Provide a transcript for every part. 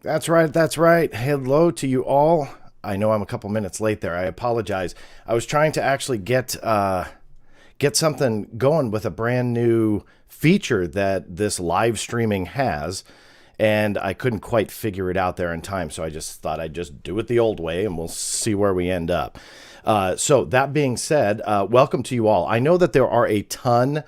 That's right. That's right. Hello to you all. I know I'm a couple minutes late there. I apologize. I was trying to actually get something going with a brand new feature that this live streaming has, and I couldn't quite figure it out there in time. So I just thought I'd just do it the old way, and we'll see where we end up. So that being said, welcome to you all. I know that there are a ton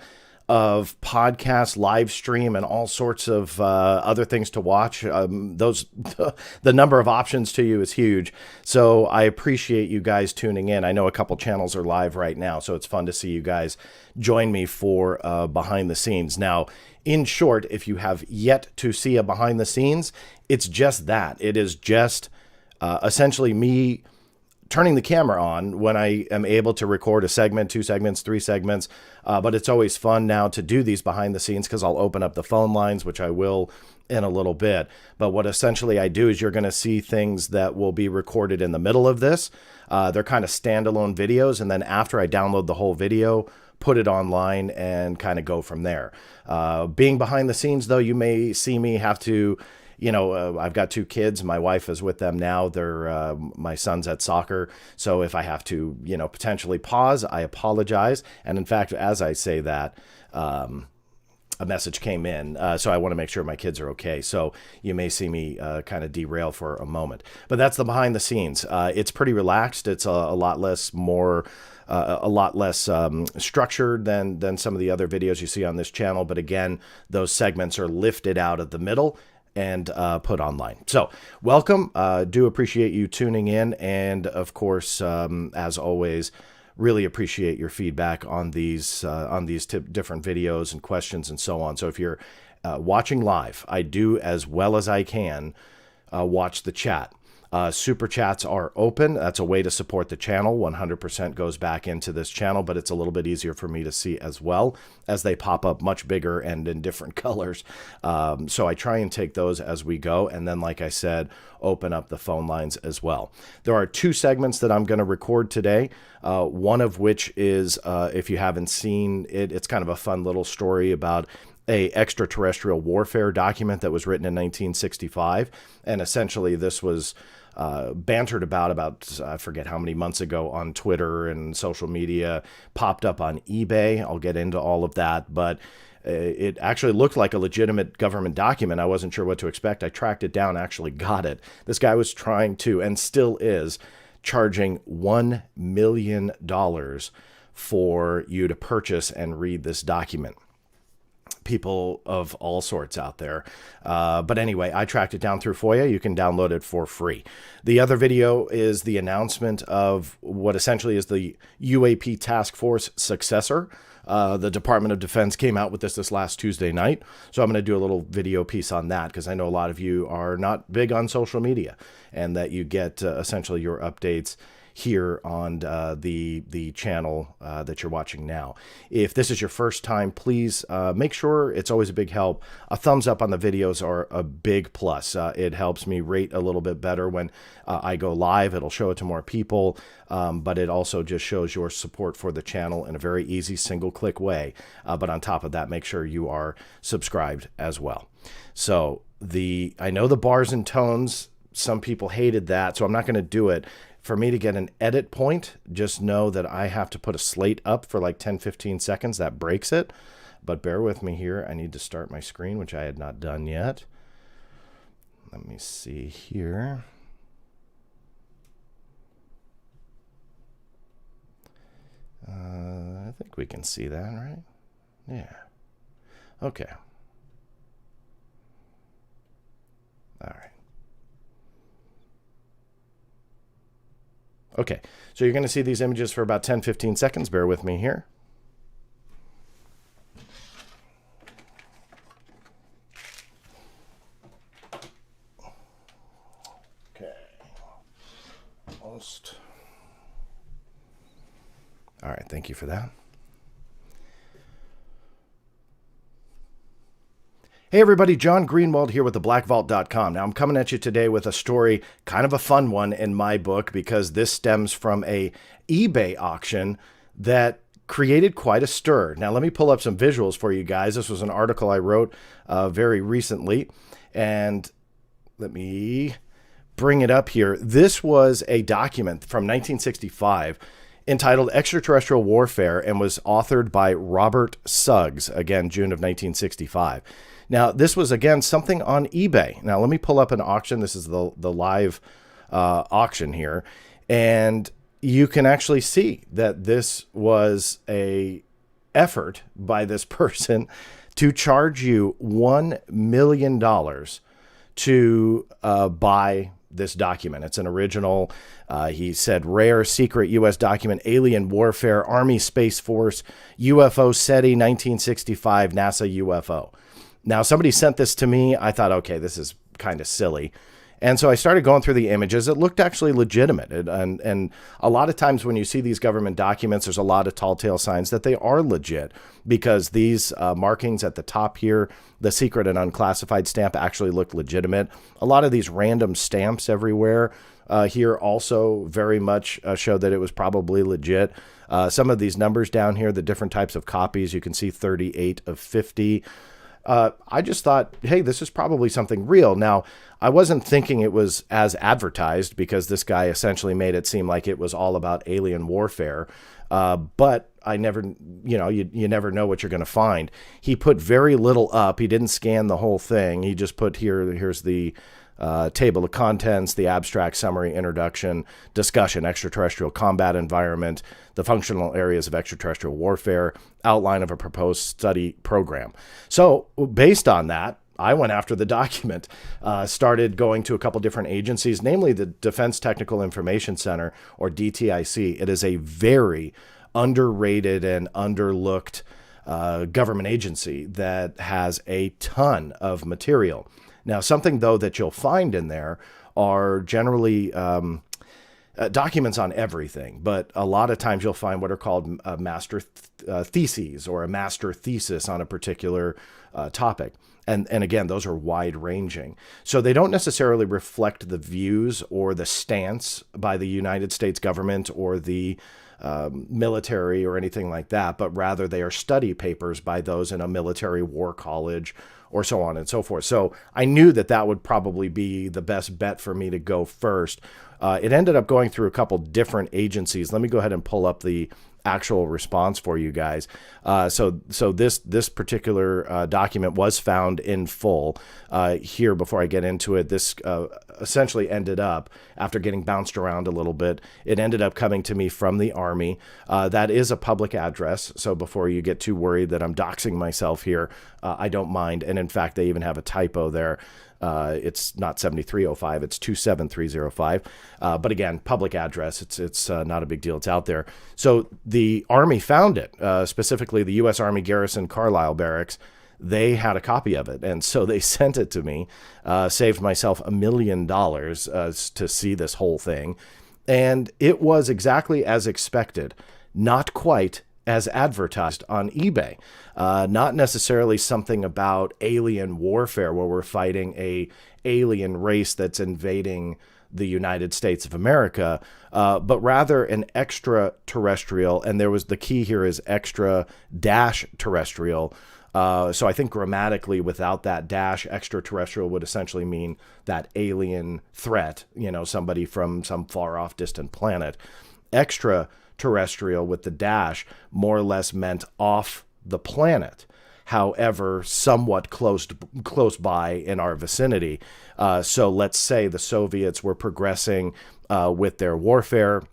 of podcast, live stream, and all sorts of other things to watch. The number of options to you is huge. So I appreciate you guys tuning in. I know a couple channels are live right now, so it's fun to see you guys join me for behind the scenes. Now, in short, if you have yet to see a behind the scenes, it's just that. It is just essentially me turning the camera on when I am able to record a segment, 2 segments, 3 segments. But it's always fun now to do these behind the scenes because I'll open up the phone lines, which I will in a little bit. But what essentially I do is you're going to see things that will be recorded in the middle of this. They're kind of standalone videos. And then after I download the whole video, put it online and kind of go from there. Being behind the scenes, though, you may see me have to I've got 2 kids. My wife is with them now. They're my son's at soccer. So if I have to, potentially pause, I apologize. And in fact, as I say that, a message came in. So I want to make sure my kids are okay. So you may see me kind of derail for a moment. But that's the behind the scenes. It's pretty relaxed. It's a lot less structured than some of the other videos you see on this channel. But again, those segments are lifted out of the middle and put online. So welcome. Do appreciate you tuning in. And of course, as always, really appreciate your feedback on these different videos and questions and so on. So if you're watching live, I do as well as I can watch the chat. Super chats are open. That's a way to support the channel. 100% goes back into this channel, but it's a little bit easier for me to see as well as they pop up much bigger and in different colors. So I try and take those as we go. And then, like I said, open up the phone lines as well. There are 2 segments that I'm going to record today. One of which is, if you haven't seen it, it's kind of a fun little story about a extraterrestrial warfare document that was written in 1965. And essentially this was bantered about I forget how many months ago on Twitter and social media, popped up on eBay. I'll get into all of that, but it actually looked like a legitimate government document. I wasn't sure what to expect. I tracked it down, actually got it. This guy was trying to, and still is, charging $1 million for you to purchase and read this document. People of all sorts out there. But anyway, I tracked it down through FOIA. You can download it for free. The other video is the announcement of what essentially is the UAP task force Successor. The Department of Defense came out with this last Tuesday night. So I'm going to do a little video piece on that because I know a lot of you are not big on social media and that you get essentially your updates here on the channel that you're watching now. If this is your first time, please make sure, it's always a big help. A thumbs up on the videos are a big plus. It helps me rate a little bit better when I go live. It'll show it to more people, but it also just shows your support for the channel in a very easy single-click way. But on top of that, make sure you are subscribed as well. So I know the bars and tones, some people hated that, so I'm not going to do it. For me to get an edit point, just know that I have to put a slate up for like 10-15 seconds. That breaks it. But bear with me here. I need to start my screen, which I had not done yet. Let me see here. I think we can see that, right? Yeah. Okay. All right. Okay, so you're going to see these images for about 10-15 seconds. Bear with me here. Okay, almost. All right, thank you for that. Hey everybody, John Greenwald here with theblackvault.com. Now I'm coming at you today with a story, kind of a fun one in my book, because this stems from a eBay auction that created quite a stir. Now let me pull up some visuals for you guys. This was an article I wrote very recently, and let me bring it up here. This was a document from 1965 entitled Extraterrestrial Warfare and was authored by Robert Suggs, again, June of 1965. Now, this was, again, something on eBay. Now, let me pull up an auction. This is the live auction here. And you can actually see that this was a effort by this person to charge you $1 million to buy this document. It's an original, he said, rare secret U.S. document, alien warfare, Army Space Force, UFO SETI 1965, NASA UFO. Now, somebody sent this to me. I thought, okay, this is kind of silly. And so I started going through the images. It looked actually legitimate. And a lot of times when you see these government documents, there's a lot of tall tale signs that they are legit, because these markings at the top here, the secret and unclassified stamp, actually look legitimate. A lot of these random stamps everywhere here also very much show that it was probably legit. Some of these numbers down here, the different types of copies, you can see 38 of 50. I just thought, hey, this is probably something real. Now, I wasn't thinking it was as advertised, because this guy essentially made it seem like it was all about alien warfare. But I never, you never know what you're going to find. He put very little up. He didn't scan the whole thing. He just put here's the table of contents, the abstract summary, introduction, discussion, extraterrestrial combat environment, the functional areas of extraterrestrial warfare, outline of a proposed study program. So based on that, I went after the document, started going to a couple different agencies, namely the Defense Technical Information Center, or DTIC. It is a very underrated and underlooked government agency that has a ton of material. Now, something, though, that you'll find in there are generally documents on everything, but a lot of times you'll find what are called master theses or a master thesis on a particular topic. And again, those are wide-ranging. So they don't necessarily reflect the views or the stance by the United States government or the military or anything like that, but rather they are study papers by those in a military war college or so on and so forth. So I knew that that would probably be the best bet for me to go first. It ended up going through a couple different agencies. Let me go ahead and pull up the actual response for you guys. So this particular document was found in full here. Before I get into it, this essentially ended up, after getting bounced around a little bit, it ended up coming to me from the Army. That is a public address, so before you get too worried that I'm doxing myself here, I don't mind. And in fact, they even have a typo there. It's not 7305, it's 27305. But again, public address, it's not a big deal. It's out there. So the Army found it, specifically the U.S. Army Garrison Carlisle Barracks. They had a copy of it, and so they sent it to me, saved myself $1 million to see this whole thing. And it was exactly as expected, not quite as advertised on eBay. Not necessarily something about alien warfare where we're fighting a alien race that's invading the United States of America, but rather an extraterrestrial, and the key here is extra-terrestrial. So I think grammatically, without that dash, extraterrestrial would essentially mean that alien threat, somebody from some far off distant planet. Extraterrestrial with the dash more or less meant off the planet, however, somewhat close by in our vicinity. So let's say the Soviets were progressing with their warfare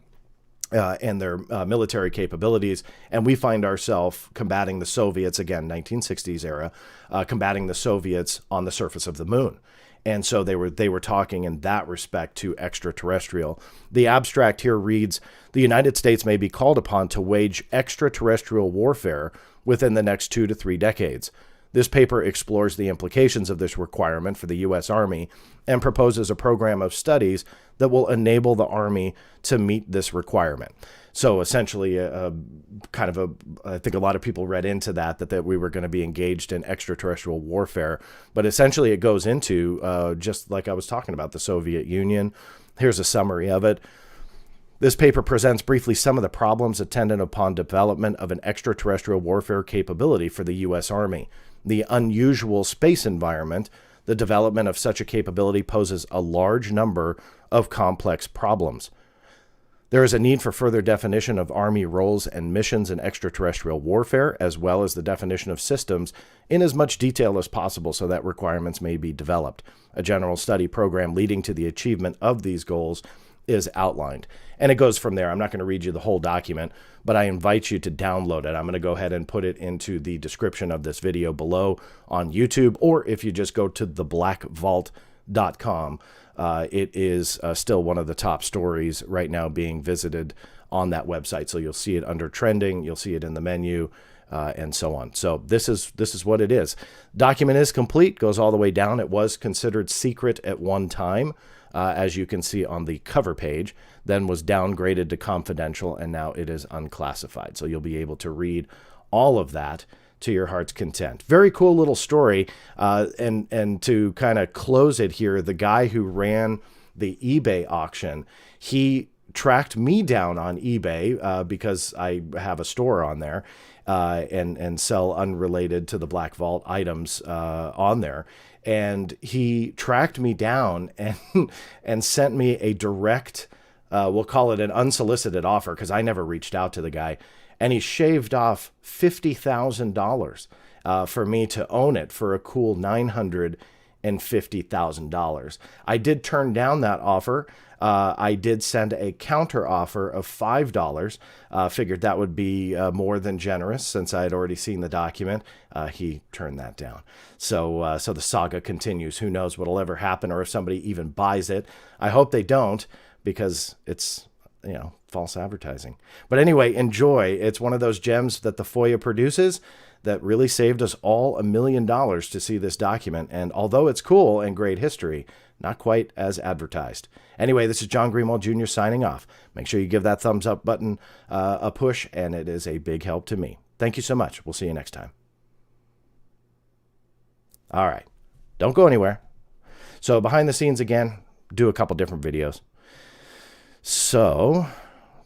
and their military capabilities, and we find ourselves combating the Soviets, again, 1960s era, combating the Soviets on the surface of the moon. And so they were talking in that respect to extraterrestrial. The abstract here reads, the United States may be called upon to wage extraterrestrial warfare within the next 2 to 3 decades. This paper explores the implications of this requirement for the U.S. Army and proposes a program of studies that will enable the Army to meet this requirement. So essentially, I think a lot of people read into that we were going to be engaged in extraterrestrial warfare. But essentially, it goes into, just like I was talking about, the Soviet Union. Here's a summary of it. This paper presents briefly some of the problems attendant upon development of an extraterrestrial warfare capability for the U.S. Army. The unusual space environment, the development of such a capability poses a large number of complex problems. There is a need for further definition of Army roles and missions in extraterrestrial warfare, as well as the definition of systems in as much detail as possible so that requirements may be developed. A general study program leading to the achievement of these goals is outlined. And it goes from there. I'm not going to read you the whole document, but I invite you to download it. I'm going to go ahead and put it into the description of this video below on YouTube, or if you just go to theblackvault.com, it is still one of the top stories right now being visited on that website. So you'll see it under trending, you'll see it in the menu, and so on. So this is what it is. Document is complete, goes all the way down. It was considered secret at one time, as you can see on the cover page, then was downgraded to confidential, and now it is unclassified. So you'll be able to read all of that to your heart's content. Very cool little story. And to kind of close it here, the guy who ran the eBay auction, he tracked me down on eBay because I have a store on there and sell unrelated to the Black Vault items on there. And he tracked me down and sent me a direct, we'll call it an unsolicited offer, because I never reached out to the guy. And he shaved off $50,000 for me to own it for a cool $950,000. I did turn down that offer. I did send a counter offer of $5. Figured that would be more than generous since I had already seen the document. He turned that down. So the saga continues. Who knows what'll ever happen, or if somebody even buys it. I hope they don't, because it's, false advertising. But anyway, enjoy. It's one of those gems that the FOIA produces that really saved us all $1 million to see this document. And although it's cool and great history, not quite as advertised. Anyway, this is John Greenwald Jr. signing off. Make sure you give that thumbs up button a push, and it is a big help to me. Thank you so much. We'll see you next time. All right. Don't go anywhere. So behind the scenes again, do a couple different videos. So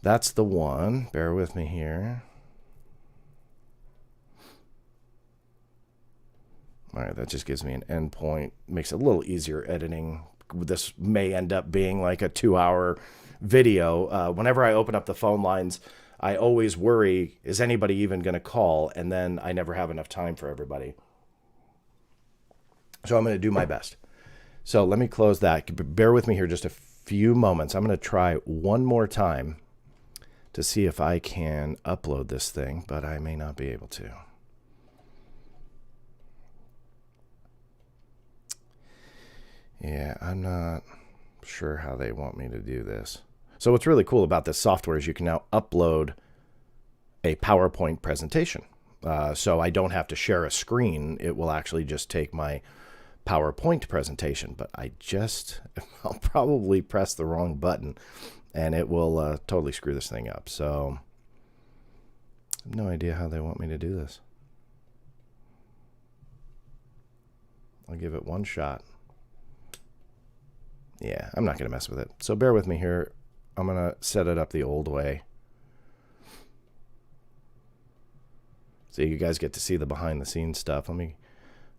that's the one. Bear with me here. All right, that just gives me an endpoint. Makes it a little easier editing. This may end up being like a 2-hour video. Whenever I open up the phone lines, I always worry, is anybody even going to call? And then I never have enough time for everybody. So I'm going to do my best. So let me close that. Bear with me here just a few moments. I'm going to try one more time to see if I can upload this thing, but I may not be able to. Yeah, I'm not sure how they want me to do this. So what's really cool about this software is you can now upload a PowerPoint presentation. So I don't have to share a screen. It will actually just take my PowerPoint presentation. But I'll probably press the wrong button, and it will totally screw this thing up. So I have no idea how they want me to do this. I'll give it one shot. Yeah, I'm not going to mess with it. So bear with me here. I'm going to set it up the old way. So you guys get to see the behind the scenes stuff.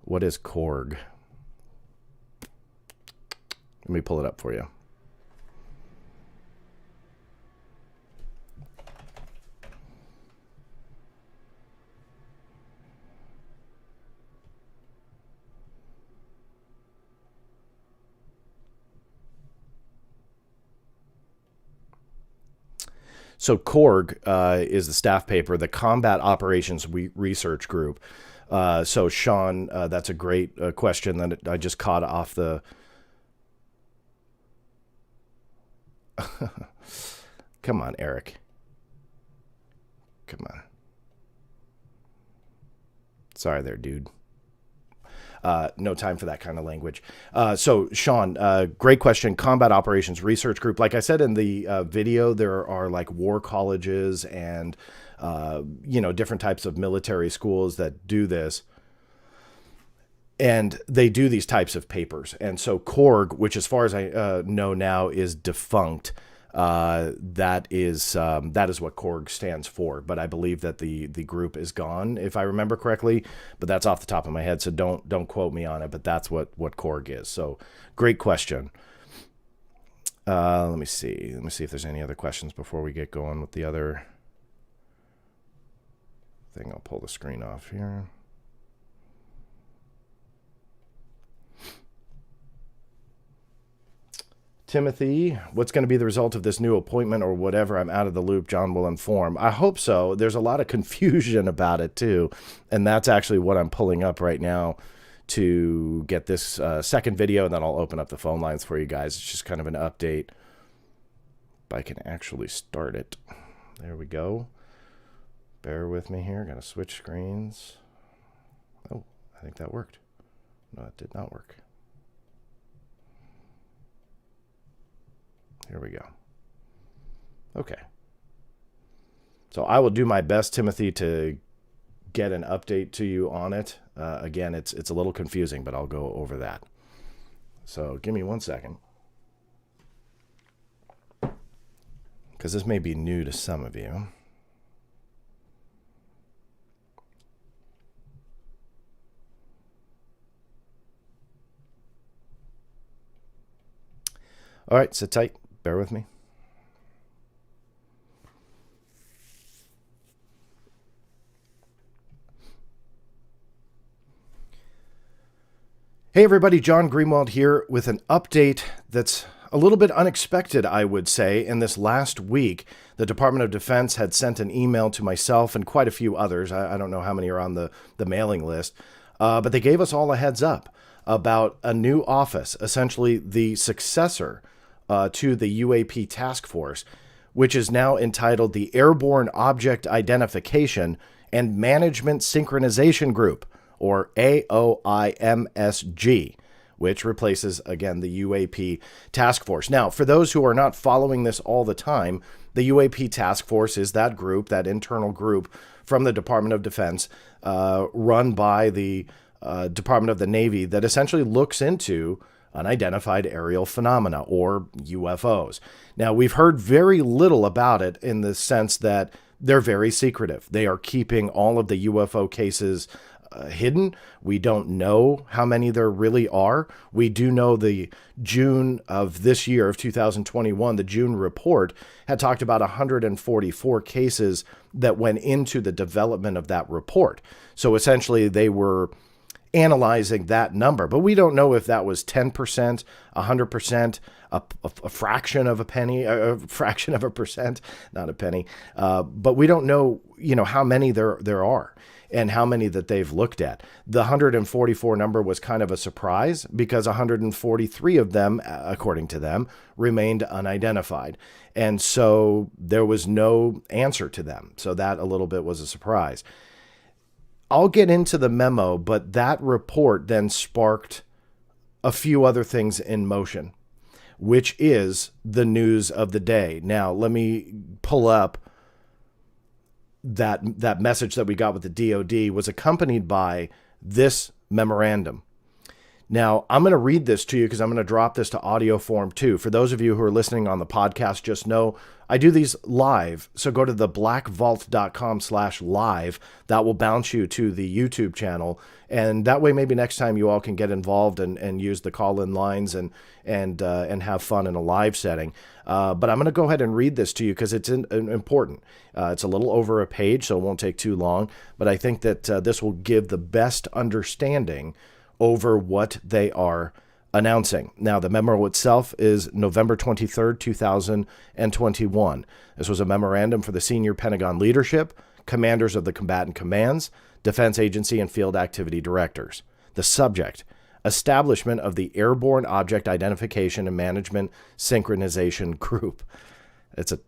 What is Korg? Let me pull it up for you. So Korg is the staff paper, the Combat Operations Research Group. So Sean, that's a great question that I just caught off the... Come on, Eric. Come on. Sorry there, dude. No time for that kind of language. So Sean, great question. Combat Operations Research Group. Like I said in the video, there are like war colleges and, different types of military schools that do this. And they do these types of papers. And so Korg, which as far as I know now is defunct, that is what Korg stands for. But I believe that the group is gone, if I remember correctly. But that's off the top of my head, so don't quote me on it. But that's what Korg is. So great question. Let me see if there's any other questions before we get going with the other thing. I'll pull the screen off here. Timothy, what's going to be the result of this new appointment or whatever? I'm out of the loop. John will inform. I hope so. There's a lot of confusion about it too. And that's actually what I'm pulling up right now to get this second video. And then I'll open up the phone lines for you guys. It's just kind of an update. If I can actually start it. There we go. Bear with me here. Got to switch screens. Oh, I think that worked. No, it did not work. Here we go. Okay. So I will do my best, Timothy, to get an update to you on it. Again, it's a little confusing, but I'll go over that. So give me 1 second. Because this may be new to some of you. All right, sit tight. Bear with me. Hey everybody, John Greenwald here with an update that's a little bit unexpected, I would say. In this last week, the Department of Defense had sent an email to myself and quite a few others. I don't know how many are on the mailing list, but they gave us all a heads up about a new office, essentially the successor to the UAP task force, which is now entitled the Airborne Object Identification and Management Synchronization Group, or AOIMSG, which replaces, again, the UAP task force. Now, for those who are not following this all the time, the UAP task force is that group, that internal group from the Department of Defense, run by the Department of the Navy, that essentially looks into unidentified aerial phenomena, or UFOs. Now, we've heard very little about it in the sense that they're very secretive. They are keeping all of the UFO cases hidden. We don't know how many there really are. We do know the June of this year, of 2021, the June report had talked about 144 cases that went into the development of that report. So essentially, they were analyzing that number, but we don't know if that was 10%, 100%, a fraction of a penny, a fraction of a percent, not a penny. But we don't know, how many there are and how many that they've looked at. The 144 number was kind of a surprise because 143 of them, according to them, remained unidentified. And so there was no answer to them. So that a little bit was a surprise. I'll get into the memo, but that report then sparked a few other things in motion, which is the news of the day. Now, let me pull up that message that we got with the DOD was accompanied by this memorandum. Now, I'm going to read this to you because I'm going to drop this to audio form too. For those of you who are listening on the podcast, just know I do these live. So go to the blackvault.com/live. That will bounce you to the YouTube channel. And that way, maybe next time you all can get involved and use the call-in lines and have fun in a live setting. But I'm going to go ahead and read this to you because it's important. It's a little over a page, so it won't take too long. But I think that this will give the best understanding over what they are announcing. Now, the memo itself is November 23rd, 2021. This was a memorandum for the senior Pentagon leadership, commanders of the combatant commands, defense agency, and field activity directors. The subject, establishment of the Airborne Object Identification and Management Synchronization Group. It's a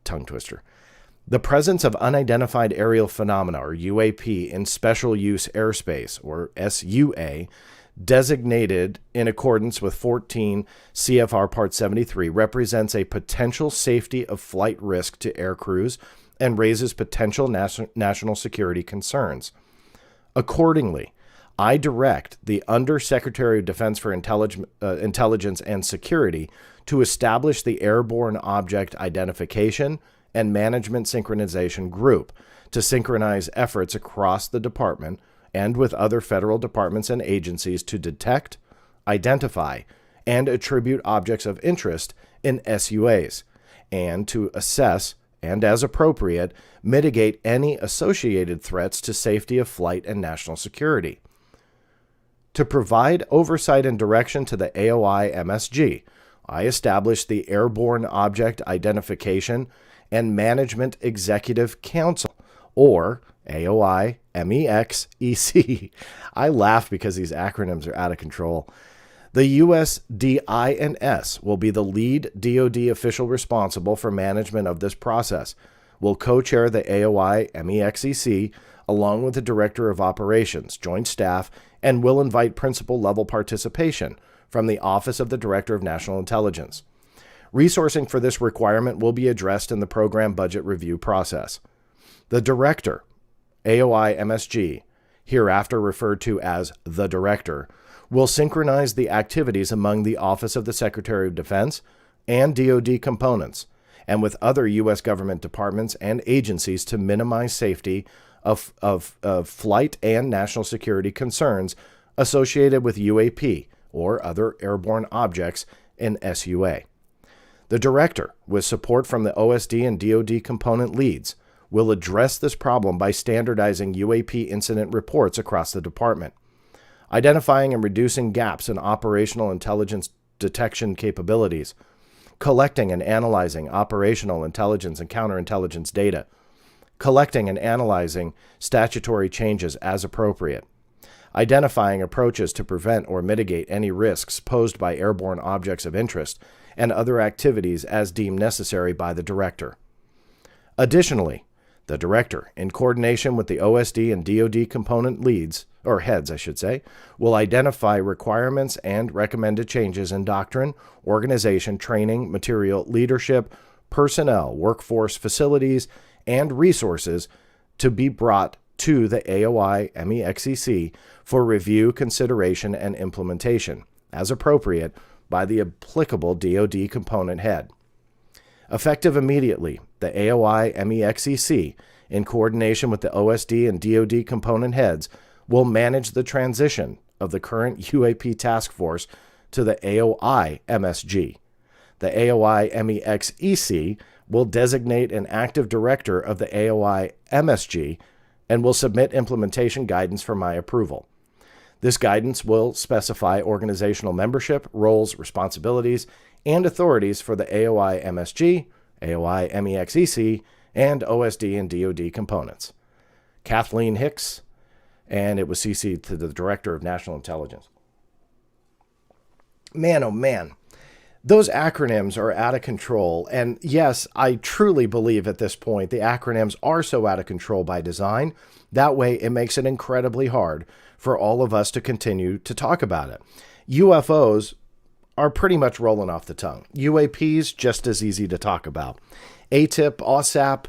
tongue twister. The presence of unidentified aerial phenomena, or UAP, in special use airspace, or SUA, designated in accordance with 14 CFR Part 73, represents a potential safety of flight risk to air crews and raises potential national security concerns. Accordingly, I direct the Undersecretary of Defense for Intelligence and Security to establish the Airborne Object Identification and Management Synchronization Group to synchronize efforts across the department and with other federal departments and agencies to detect, identify, and attribute objects of interest in SUAs, and to assess and, as appropriate, mitigate any associated threats to safety of flight and national security. To provide oversight and direction to the AOI MSG, I established the Airborne Object Identification and Management Executive Council, or AOI MEXEC. I laugh because these acronyms are out of control. The USDINS will be the lead DoD official responsible for management of this process, will co-chair the AOI MEXEC along with the Director of Operations, Joint Staff, and will invite principal-level participation from the Office of the Director of National Intelligence. Resourcing for this requirement will be addressed in the program budget review process. The Director, AOI MSG, hereafter referred to as the Director, will synchronize the activities among the Office of the Secretary of Defense and DoD components, and with other U.S. government departments and agencies to minimize safety of flight and national security concerns associated with UAP or other airborne objects in SUA. The Director, with support from the OSD and DoD component leads, will address this problem by standardizing UAP incident reports across the department, identifying and reducing gaps in operational intelligence detection capabilities, collecting and analyzing operational intelligence and counterintelligence data, collecting and analyzing statutory changes as appropriate, identifying approaches to prevent or mitigate any risks posed by airborne objects of interest, and other activities as deemed necessary by the Director. Additionally, the Director, in coordination with the OSD and DoD component leads, or heads, I should say, will identify requirements and recommended changes in doctrine, organization, training, material, leadership, personnel, workforce, facilities, and resources to be brought to the AOI MEXEC for review, consideration, and implementation, as appropriate, by the applicable DoD component head. Effective immediately, the AOI MEXEC, in coordination with the OSD and DoD component heads, will manage the transition of the current UAP task force to the AOI MSG. The AOI MEXEC will designate an active director of the AOI MSG and will submit implementation guidance for my approval. This guidance will specify organizational membership, roles, responsibilities, and authorities for the AOI MSG, AOI MEXEC, and OSD and DoD components. Kathleen Hicks, and it was CC'd to the Director of National Intelligence. Man, oh man, those acronyms are out of control. And yes, I truly believe at this point the acronyms are so out of control by design. That way it makes it incredibly hard for all of us to continue to talk about it. UFOs are pretty much rolling off the tongue. UAPs, just as easy to talk about. ATIP, OSAP,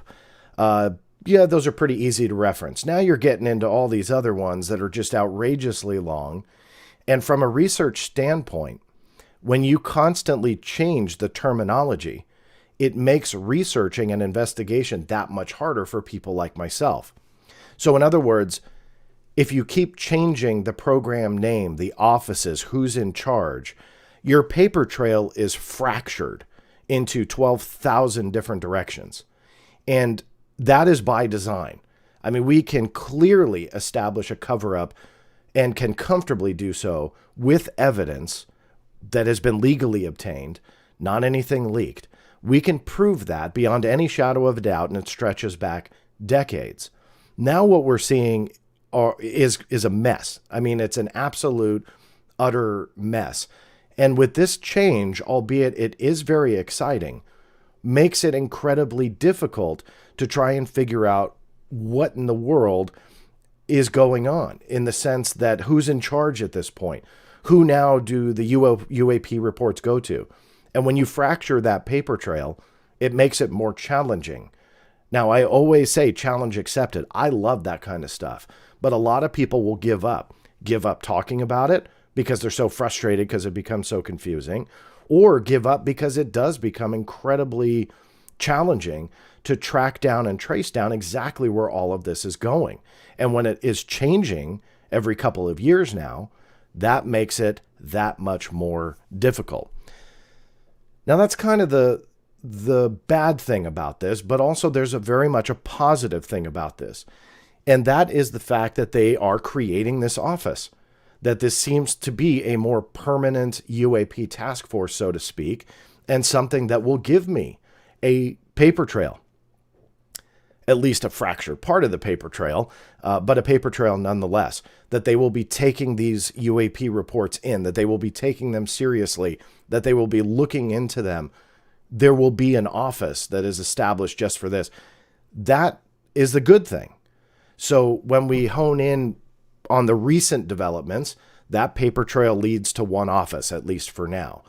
yeah, those are pretty easy to reference. Now you're getting into all these other ones that are just outrageously long. And from a research standpoint, when you constantly change the terminology, it makes researching and investigation that much harder for people like myself. So in other words, if you keep changing the program name, the offices, who's in charge, your paper trail is fractured into 12,000 different directions. And that is by design. I mean, we can clearly establish a cover-up and can comfortably do so with evidence that has been legally obtained, not anything leaked. We can prove that beyond any shadow of a doubt, and it stretches back decades. Now what we're seeing is a mess. I mean, it's an absolute, utter mess. And with this change, albeit it is very exciting, makes it incredibly difficult to try and figure out what in the world is going on, in the sense that who's in charge at this point? Who now do the UAP reports go to? And when you fracture that paper trail, it makes it more challenging. Now, I always say challenge accepted. I love that kind of stuff. But a lot of people will give up talking about it because they're so frustrated because it becomes so confusing, or give up because it does become incredibly challenging to track down and trace down exactly where all of this is going. And when it is changing every couple of years now, that makes it that much more difficult. Now, that's kind of the bad thing about this, but also there's very much a positive thing about this. And that is the fact that they are creating this office, that this seems to be a more permanent UAP task force, so to speak, and something that will give me a paper trail, at least a fractured part of the paper trail, but a paper trail nonetheless, that they will be taking these UAP reports in, that they will be taking them seriously, that they will be looking into them. There will be an office that is established just for this. That is the good thing. So when we hone in on the recent developments, that paper trail leads to one office, at least for now.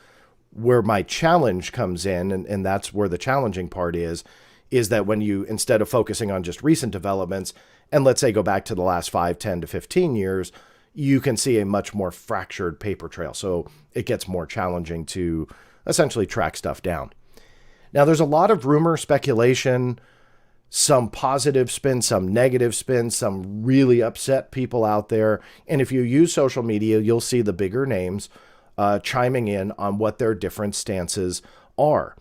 Where my challenge comes in, and that's where the challenging part is that when you, instead of focusing on just recent developments, and let's say go back to the last 5, 10 to 15 years, you can see a much more fractured paper trail. So it gets more challenging to essentially track stuff down. Now, there's a lot of rumor, speculation, some positive spin, some negative spin, some really upset people out there. And if you use social media, you'll see the bigger names chiming in on what their different stances are.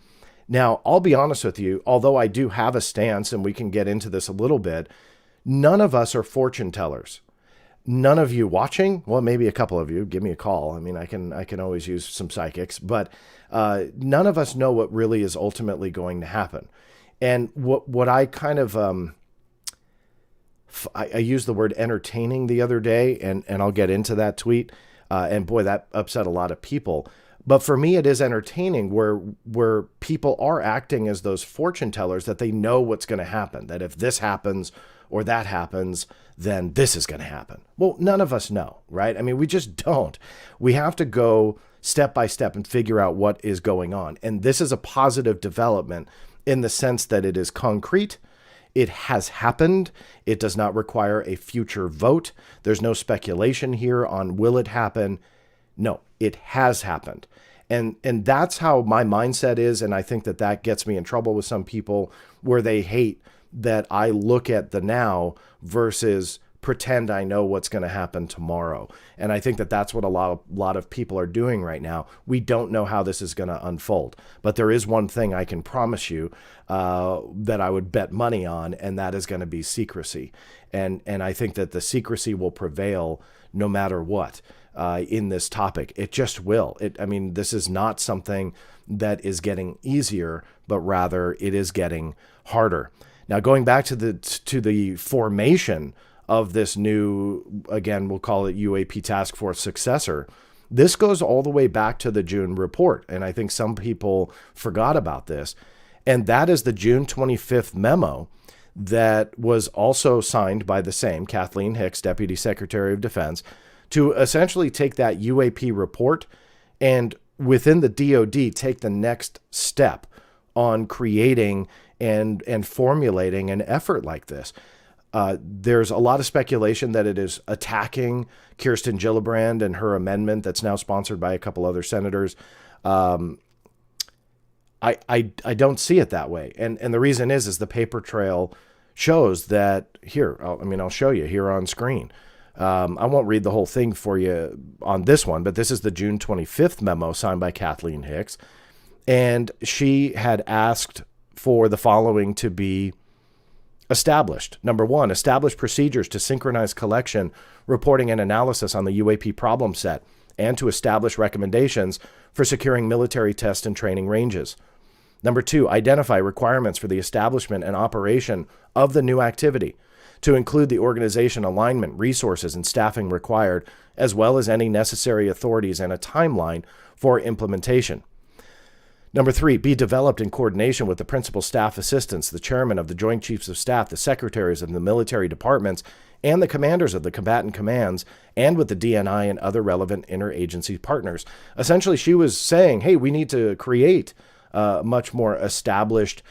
Now, I'll be honest with you, although I do have a stance, and we can get into this a little bit, none of us are fortune tellers. None of you watching, well, maybe a couple of you, give me a call. I mean, I can always use some psychics, but none of us know what really is ultimately going to happen. And what I kind of, I used the word entertaining the other day, and I'll get into that tweet. And boy, that upset a lot of people. But for me, it is entertaining where people are acting as those fortune tellers, that they know what's going to happen, that if this happens or that happens, then this is going to happen. Well, none of us know, right? I mean, we just don't. We have to go step by step and figure out what is going on. And this is a positive development in the sense that it is concrete. It has happened. It does not require a future vote. There's no speculation here on will it happen. No, it has happened. And that's how my mindset is. And I think that gets me in trouble with some people, where they hate that I look at the now versus pretend I know what's going to happen tomorrow. And I think that that's what a lot of people are doing right now. We don't know how this is going to unfold. But there is one thing I can promise you that I would bet money on, and that is going to be secrecy. And I think that the secrecy will prevail no matter what in this topic. It just will. I mean, this is not something that is getting easier, but rather it is getting harder. Now, going back to the formation of this new, again, we'll call it UAP Task Force Successor, this goes all the way back to the June report. And I think some people forgot about this. And that is the June 25th memo that was also signed by the same Kathleen Hicks, Deputy Secretary of Defense, to essentially take that UAP report and within the DoD take the next step on creating and formulating an effort like this. There's a lot of speculation that it is attacking Kirsten Gillibrand and her amendment that's now sponsored by a couple other senators. I don't see it that way. And the reason is the paper trail shows that here, I'll show you here on screen. I won't read the whole thing for you on this one, but this is the June 25th memo signed by Kathleen Hicks. And she had asked for the following to be established. Number one, establish procedures to synchronize collection, reporting, and analysis on the UAP problem set, and to establish recommendations for securing military test and training ranges. Number two, identify requirements for the establishment and operation of the new activity, to include the organization alignment, resources, and staffing required, as well as any necessary authorities and a timeline for implementation. Number 3, be developed in coordination with the principal staff assistants, the chairman of the Joint Chiefs of Staff, the secretaries of the military departments, and the commanders of the combatant commands, and with the DNI and other relevant interagency partners. Essentially, she was saying, hey, we need to create a much more established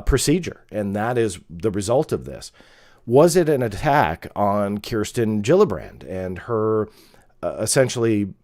procedure, and that is the result of this. Was it an attack on Kirsten Gillibrand and her essentially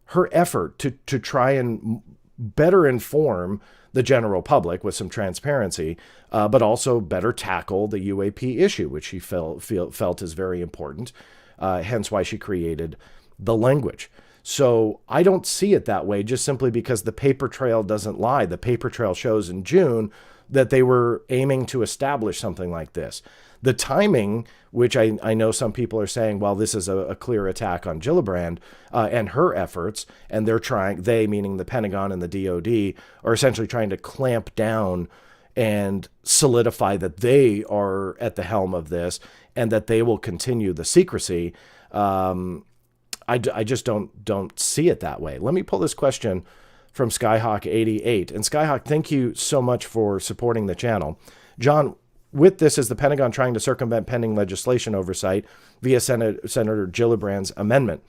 her effort to try and better inform the general public with some transparency, but also better tackle the UAP issue, which she felt is very important, hence why she created the language. So I don't see it that way just simply because the paper trail doesn't lie. The paper trail shows in June that they were aiming to establish something like this. The timing, which I know some people are saying, well, this is a clear attack on Gillibrand and her efforts, and they, meaning the Pentagon and the DOD, are essentially trying to clamp down and solidify that they are at the helm of this and that they will continue the secrecy. I just don't see it that way. Let me pull this question from Skyhawk88. And Skyhawk, thank you so much for supporting the channel. John, with this, is the Pentagon trying to circumvent pending legislation oversight via Senator Gillibrand's amendment?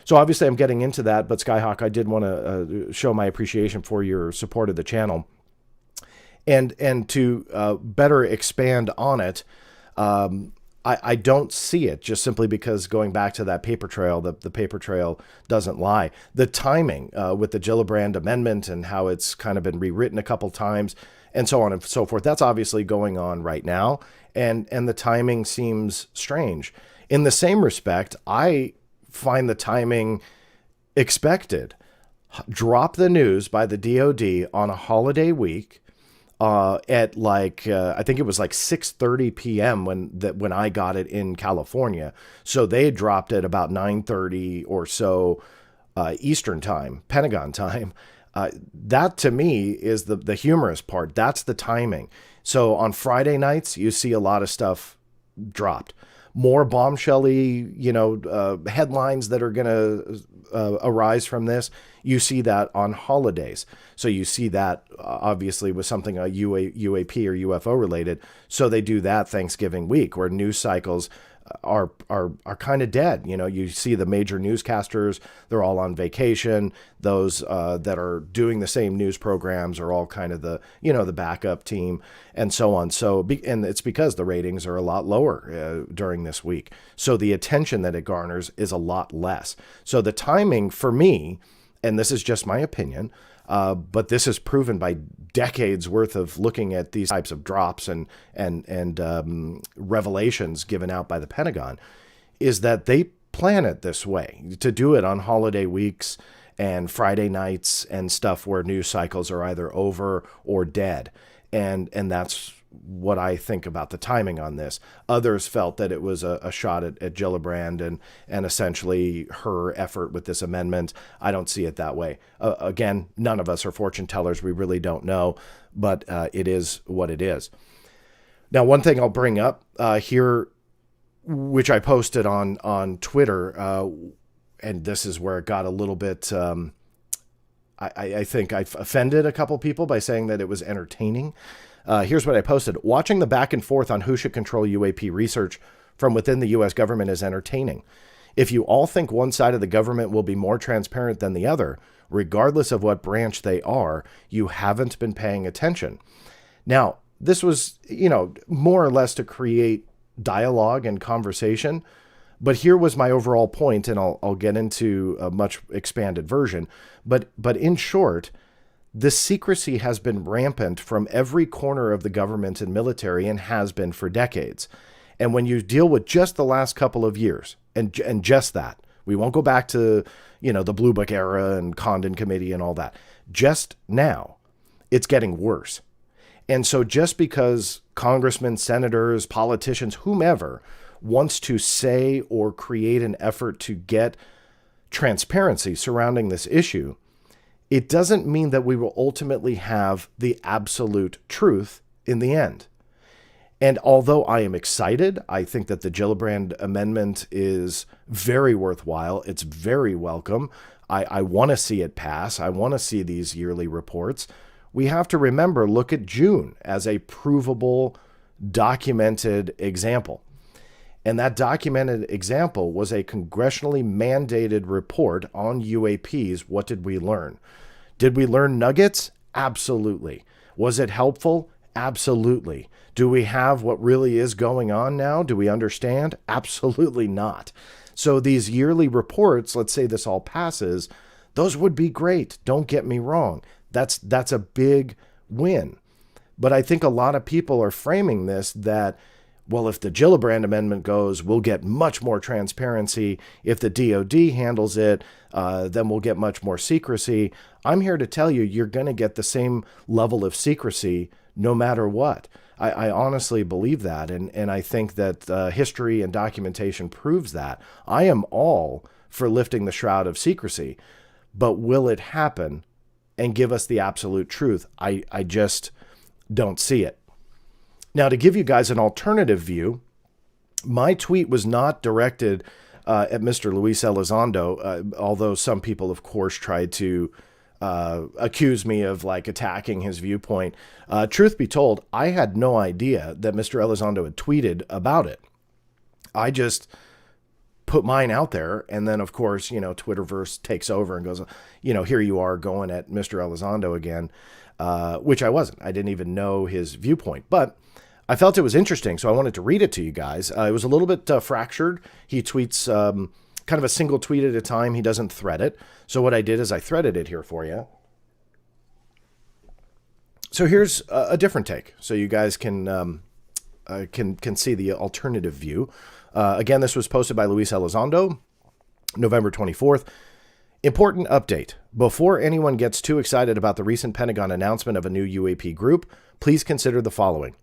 So obviously I'm getting into that, but Skyhawk, I did want to show my appreciation for your support of the channel. And to better expand on it, I don't see it just simply because going back to that paper trail, the paper trail doesn't lie. The timing with the Gillibrand amendment and how it's kind of been rewritten a couple times and so on and so forth, that's obviously going on right now. And the timing seems strange. In the same respect, I find the timing expected. Drop the news by the DOD on a holiday week at I think it was like 6:30 p.m. when I got it in California. So they dropped it about 9:30 or so Eastern time, Pentagon time. That to me is the humorous part. That's the timing. So on Friday nights, you see a lot of stuff dropped. More bombshelly, headlines that are going to arise from this. You see that on holidays. So you see that obviously with something UAP or UFO related. So they do that Thanksgiving week where news cycles are kind of dead. You see the major newscasters, they're all on vacation. Those that are doing the same news programs are all kind of the backup team and so on. And it's because the ratings are a lot lower during this week. So the attention that it garners is a lot less. So the timing for me, and this is just my opinion, but this is proven by decades worth of looking at these types of drops and revelations given out by the Pentagon, is that they plan it this way, to do it on holiday weeks and Friday nights and stuff where news cycles are either over or dead. And that's what I think about the timing on this. Others felt that it was a shot at Gillibrand and essentially her effort with this amendment. I don't see it that way. Again, none of us are fortune tellers. We really don't know, but it is what it is. Now, one thing I'll bring up here, which I posted on Twitter, and this is where it got a little bit, I think I've offended a couple people by saying that it was entertaining. Here's what I posted. Watching the back and forth on who should control UAP research from within the U.S. government is entertaining. If you all think one side of the government will be more transparent than the other, regardless of what branch they are, you haven't been paying attention. Now, this was, more or less to create dialogue and conversation. But here was my overall point, and I'll get into a much expanded version. But in short, the secrecy has been rampant from every corner of the government and military and has been for decades. And when you deal with just the last couple of years and just that, we won't go back to, the Blue Book era and Condon Committee and all that. Just now, it's getting worse. And so just because congressmen, senators, politicians, whomever wants to say or create an effort to get transparency surrounding this issue, it doesn't mean that we will ultimately have the absolute truth in the end. And although I am excited, I think that the Gillibrand amendment is very worthwhile. It's very welcome. I want to see it pass. I want to see these yearly reports. We have to remember, look at June as a provable, documented example. And that documented example was a congressionally mandated report on UAPs. What did we learn? Did we learn nuggets? Absolutely. Was it helpful? Absolutely. Do we have what really is going on now? Do we understand? Absolutely not. So these yearly reports, let's say this all passes, those would be great. Don't get me wrong. That's a big win. But I think a lot of people are framing this that, well, if the Gillibrand amendment goes, we'll get much more transparency. If the DOD handles it, then we'll get much more secrecy. I'm here to tell you, you're going to get the same level of secrecy no matter what. I honestly believe that, and I think that history and documentation proves that. I am all for lifting the shroud of secrecy, but will it happen and give us the absolute truth? I just don't see it. Now, to give you guys an alternative view, my tweet was not directed at Mr. Luis Elizondo, although some people, of course, tried to accuse me of like attacking his viewpoint. Truth be told, I had no idea that Mr. Elizondo had tweeted about it. I just put mine out there. And then, of course, Twitterverse takes over and goes, here you are going at Mr. Elizondo again, which I wasn't. I didn't even know his viewpoint. But I felt it was interesting, so I wanted to read it to you guys. It was a little bit fractured. He tweets kind of a single tweet at a time. He doesn't thread it. So what I did is I threaded it here for you. So here's a different take, so you guys can see the alternative view. Again, this was posted by Luis Elizondo, November 24th. Important update. Before anyone gets too excited about the recent Pentagon announcement of a new UAP group, please consider the following.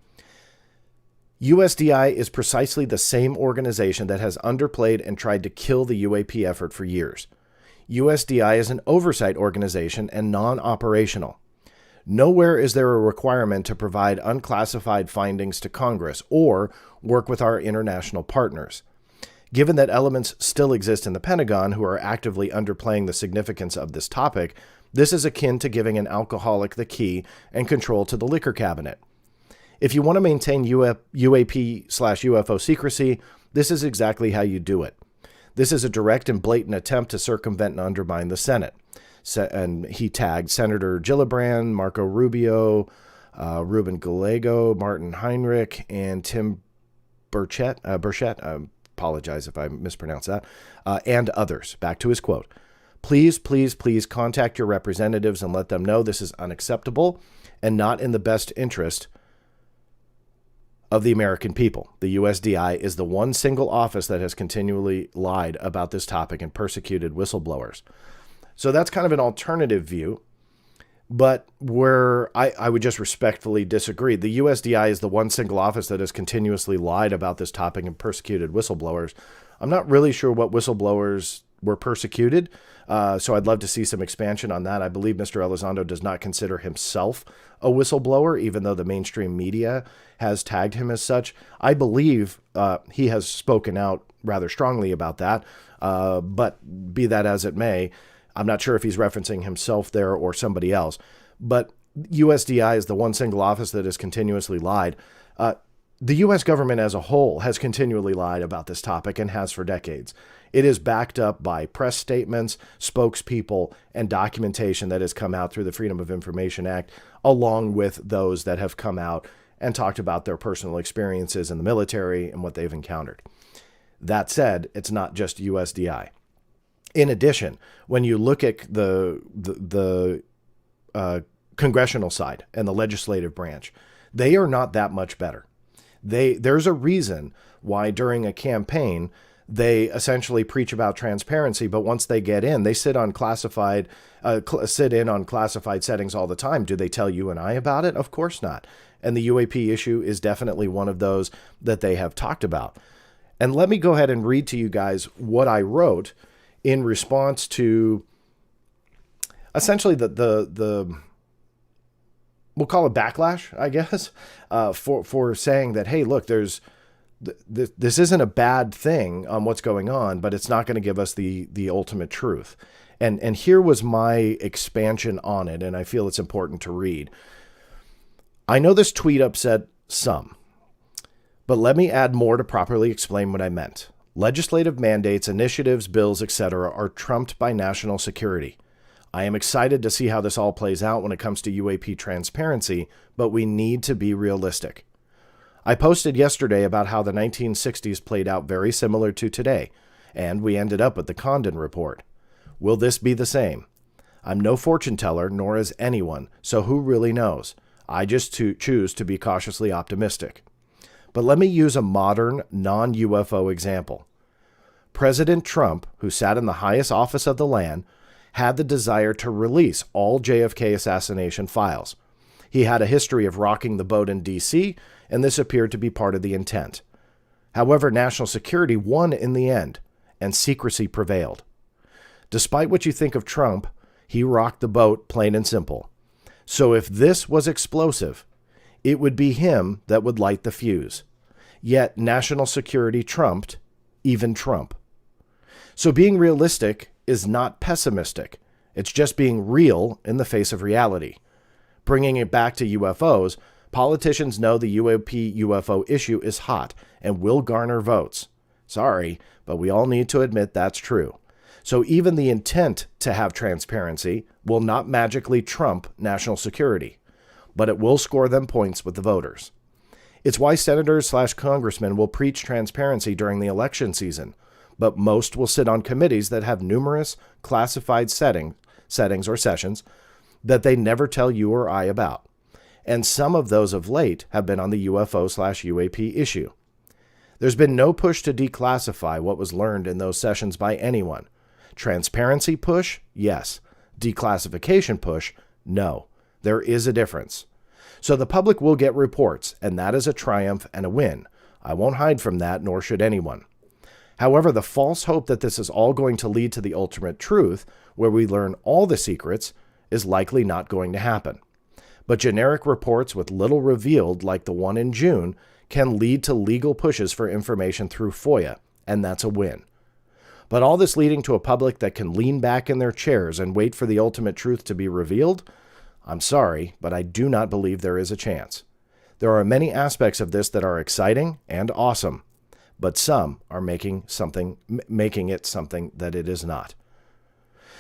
USDI is precisely the same organization that has underplayed and tried to kill the UAP effort for years. USDI is an oversight organization and non-operational. Nowhere is there a requirement to provide unclassified findings to Congress or work with our international partners. Given that elements still exist in the Pentagon who are actively underplaying the significance of this topic, this is akin to giving an alcoholic the key and control to the liquor cabinet. If you want to maintain UAP/UFO secrecy, this is exactly how you do it. This is a direct and blatant attempt to circumvent and undermine the Senate. And he tagged Senator Gillibrand, Marco Rubio, Ruben Gallego, Martin Heinrich, and Tim Burchett. I apologize if I mispronounced that, and others. Back to his quote. Please, please, please contact your representatives and let them know this is unacceptable and not in the best interest of the American people. The USDI is the one single office that has continually lied about this topic and persecuted whistleblowers. So that's kind of an alternative view, but where I would just respectfully disagree. The USDI is the one single office that has continuously lied about this topic and persecuted whistleblowers. I'm not really sure what whistleblowers were persecuted, so I'd love to see some expansion on that. I believe Mr. Elizondo does not consider himself a whistleblower, even though the mainstream media has tagged him as such. I believe he has spoken out rather strongly about that, but be that as it may, I'm not sure if he's referencing himself there or somebody else. But USDI is the one single office that has continuously lied. The U.S. government as a whole has continually lied about this topic and has for decades. It is backed up by press statements, spokespeople, and documentation that has come out through the Freedom of Information Act, along with those that have come out and talked about their personal experiences in the military and what they've encountered. That said, it's not just USDI. In addition, when you look at the congressional side and the legislative branch, they are not that much better. There's a reason why during a campaign they essentially preach about transparency, but once they get in, they sit in on classified settings all the time. Do they tell you and I about it? Of course not. And the UAP issue is definitely one of those that they have talked about. And let me go ahead and read to you guys what I wrote in response to essentially the we'll call it backlash, I guess, for saying that, hey, look, this isn't a bad thing on what's going on, but it's not going to give us the ultimate truth. And here was my expansion on it, and I feel it's important to read. I know this tweet upset some, but let me add more to properly explain what I meant. Legislative mandates, initiatives, bills, etc. are trumped by national security. I am excited to see how this all plays out when it comes to UAP transparency, but we need to be realistic. I posted yesterday about how the 1960s played out very similar to today, and we ended up with the Condon Report. Will this be the same? I'm no fortune teller, nor is anyone, so who really knows? I just choose to be cautiously optimistic. But let me use a modern, non-UFO example. President Trump, who sat in the highest office of the land, had the desire to release all JFK assassination files. He had a history of rocking the boat in D.C., and this appeared to be part of the intent. However, national security won in the end, and secrecy prevailed. Despite what you think of Trump, he rocked the boat, plain and simple. So if this was explosive, it would be him that would light the fuse. Yet national security trumped even Trump. So being realistic is not pessimistic. It's just being real in the face of reality. Bringing it back to UFOs, politicians know the UAP UFO issue is hot and will garner votes. Sorry, but we all need to admit that's true. So even the intent to have transparency will not magically trump national security, but it will score them points with the voters. It's why senators/congressmen will preach transparency during the election season, but most will sit on committees that have numerous classified settings or sessions that they never tell you or I about. And some of those of late have been on the UFO/UAP issue. There's been no push to declassify what was learned in those sessions by anyone. Transparency push? Yes. Declassification push? No. There is a difference. So the public will get reports, and that is a triumph and a win. I won't hide from that, nor should anyone. However, the false hope that this is all going to lead to the ultimate truth, where we learn all the secrets, is likely not going to happen. But generic reports with little revealed, like the one in June, can lead to legal pushes for information through FOIA, and that's a win. But all this leading to a public that can lean back in their chairs and wait for the ultimate truth to be revealed? I'm sorry, but I do not believe there is a chance. There are many aspects of this that are exciting and awesome, but some are making it something that it is not.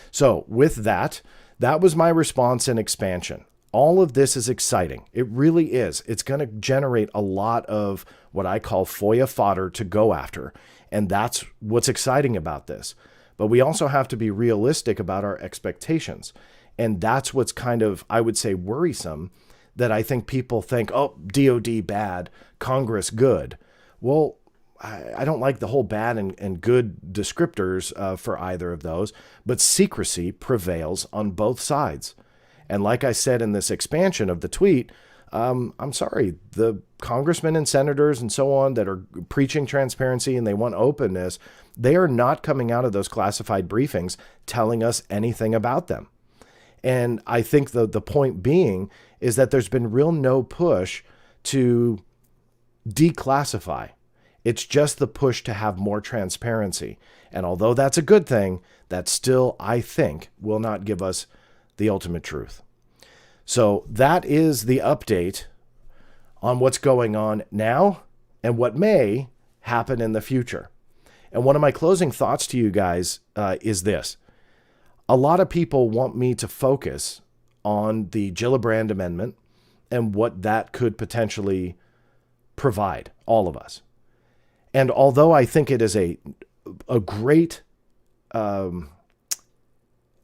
So with that was my response and expansion. All of this is exciting. It really is. It's going to generate a lot of what I call FOIA fodder to go after. And that's what's exciting about this. But we also have to be realistic about our expectations. And that's what's kind of, I would say, worrisome, that I think people think, oh, DOD bad, Congress good. Well, I don't like the whole bad and good descriptors for either of those, but secrecy prevails on both sides. And like I said in this expansion of the tweet, I'm sorry, the congressmen and senators and so on that are preaching transparency and they want openness, they are not coming out of those classified briefings telling us anything about them. And I think the point being is that there's been real no push to declassify. It's just the push to have more transparency. And although that's a good thing, that still, I think, will not give us the ultimate truth. So that is the update on what's going on now and what may happen in the future. And one of my closing thoughts to you guys is this. A lot of people want me to focus on the Gillibrand Amendment and what that could potentially provide all of us. And although I think it is a great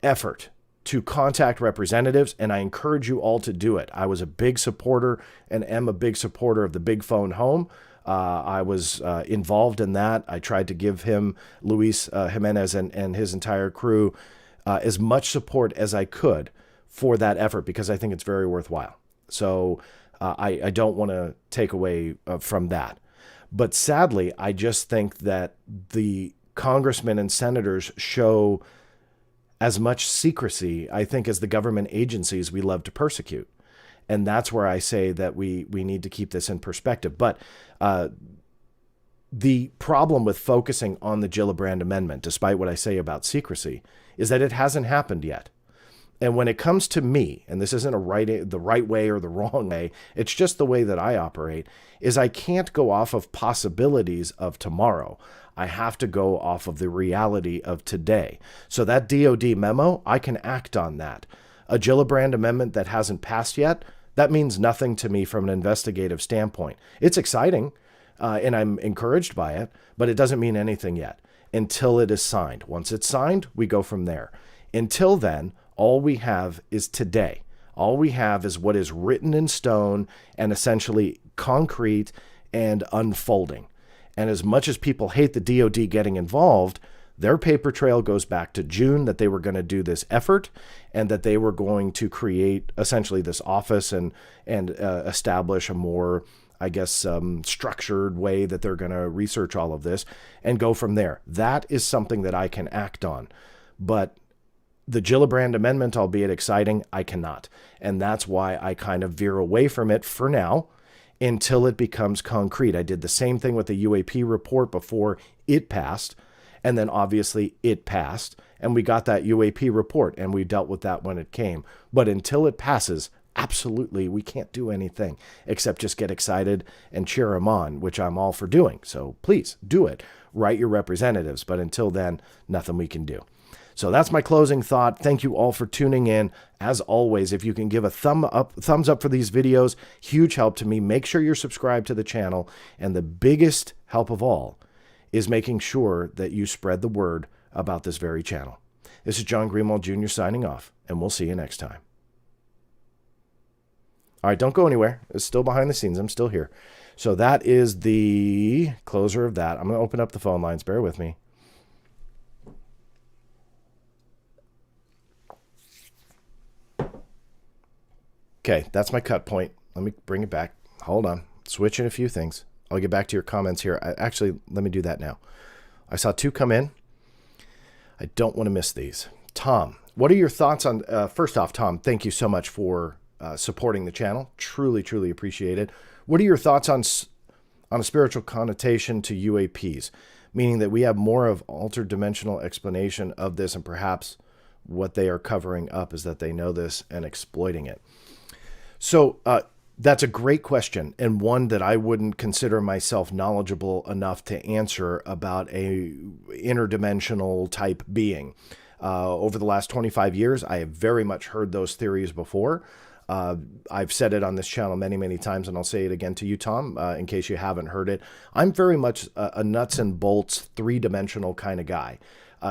effort to contact representatives, and I encourage you all to do it. I was a big supporter and am a big supporter of the Big Phone Home. I was involved in that. I tried to give him, Luis Jimenez and his entire crew, as much support as I could for that effort because I think it's very worthwhile. So I don't want to take away from that. But sadly, I just think that the congressmen and senators show as much secrecy, I think, as the government agencies we love to persecute. And that's where I say that we need to keep this in perspective. But the problem with focusing on the Gillibrand Amendment, despite what I say about secrecy, is that it hasn't happened yet. And when it comes to me, and this isn't the right way or the wrong way, it's just the way that I operate, is I can't go off of possibilities of tomorrow. I have to go off of the reality of today. So that DOD memo, I can act on that. A Gillibrand Amendment that hasn't passed yet, that means nothing to me from an investigative standpoint. It's exciting, and I'm encouraged by it, but it doesn't mean anything yet until it is signed. Once it's signed, we go from there. Until then, all we have is today. All we have is what is written in stone and essentially concrete and unfolding. And as much as people hate the DOD getting involved, their paper trail goes back to June, that they were going to do this effort and that they were going to create essentially this office and establish a more, I guess, structured way that they're going to research all of this and go from there. That is something that I can act on. But the Gillibrand Amendment, albeit exciting, I cannot. And that's why I kind of veer away from it for now until it becomes concrete. I did the same thing with the UAP report before it passed. And then obviously it passed and we got that UAP report and we dealt with that when it came. But until it passes, absolutely, we can't do anything except just get excited and cheer them on, which I'm all for doing. So please do it. Write your representatives. But until then, nothing we can do. So that's my closing thought. Thank you all for tuning in. As always, if you can give a thumbs up for these videos, huge help to me. Make sure you're subscribed to the channel. And the biggest help of all is making sure that you spread the word about this very channel. This is John Greenwald Jr. signing off, and we'll see you next time. All right, don't go anywhere. It's still behind the scenes. I'm still here. So that is the closer of that. I'm going to open up the phone lines. Bear with me. Okay, that's my cut point. Let me bring it back. Hold on. Switching a few things. I'll get back to your comments here. Actually, let me do that now. I saw two come in. I don't want to miss these. Tom, what are your thoughts on, first off, Tom, thank you so much for supporting the channel. Truly, truly appreciate it. What are your thoughts on a spiritual connotation to UAPs? Meaning that we have more of altered dimensional explanation of this, and perhaps what they are covering up is that they know this and exploiting it. So, that's a great question, and one that I wouldn't consider myself knowledgeable enough to answer about a interdimensional type being. Over the last 25 years, I have very much heard those theories before. I've said it on this channel many, many times, and I'll say it again to you, Tom, in case you haven't heard it. I'm very much a nuts and bolts, three-dimensional kind of guy.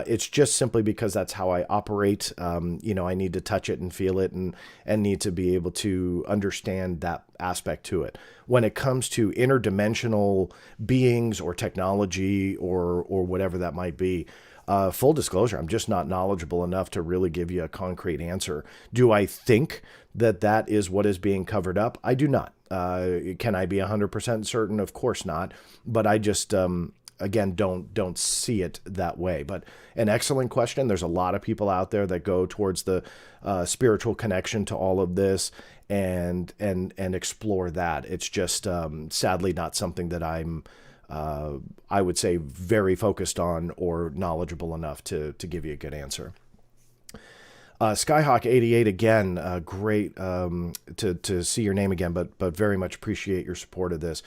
It's just simply because that's how I operate. You know, I need to touch it and feel it and need to be able to understand that aspect to it. When it comes to interdimensional beings or technology or whatever that might be, full disclosure, I'm just not knowledgeable enough to really give you a concrete answer. Do I think that that is what is being covered up? I do not. Can I be 100% certain? Of course not. But I just... again, don't see it that way. But an excellent question. There's a lot of people out there that go towards the spiritual connection to all of this and explore that. It's just sadly not something that I'm I would say very focused on or knowledgeable enough to give you a good answer. Skyhawk88 again, great to see your name again, but very much appreciate your support of this.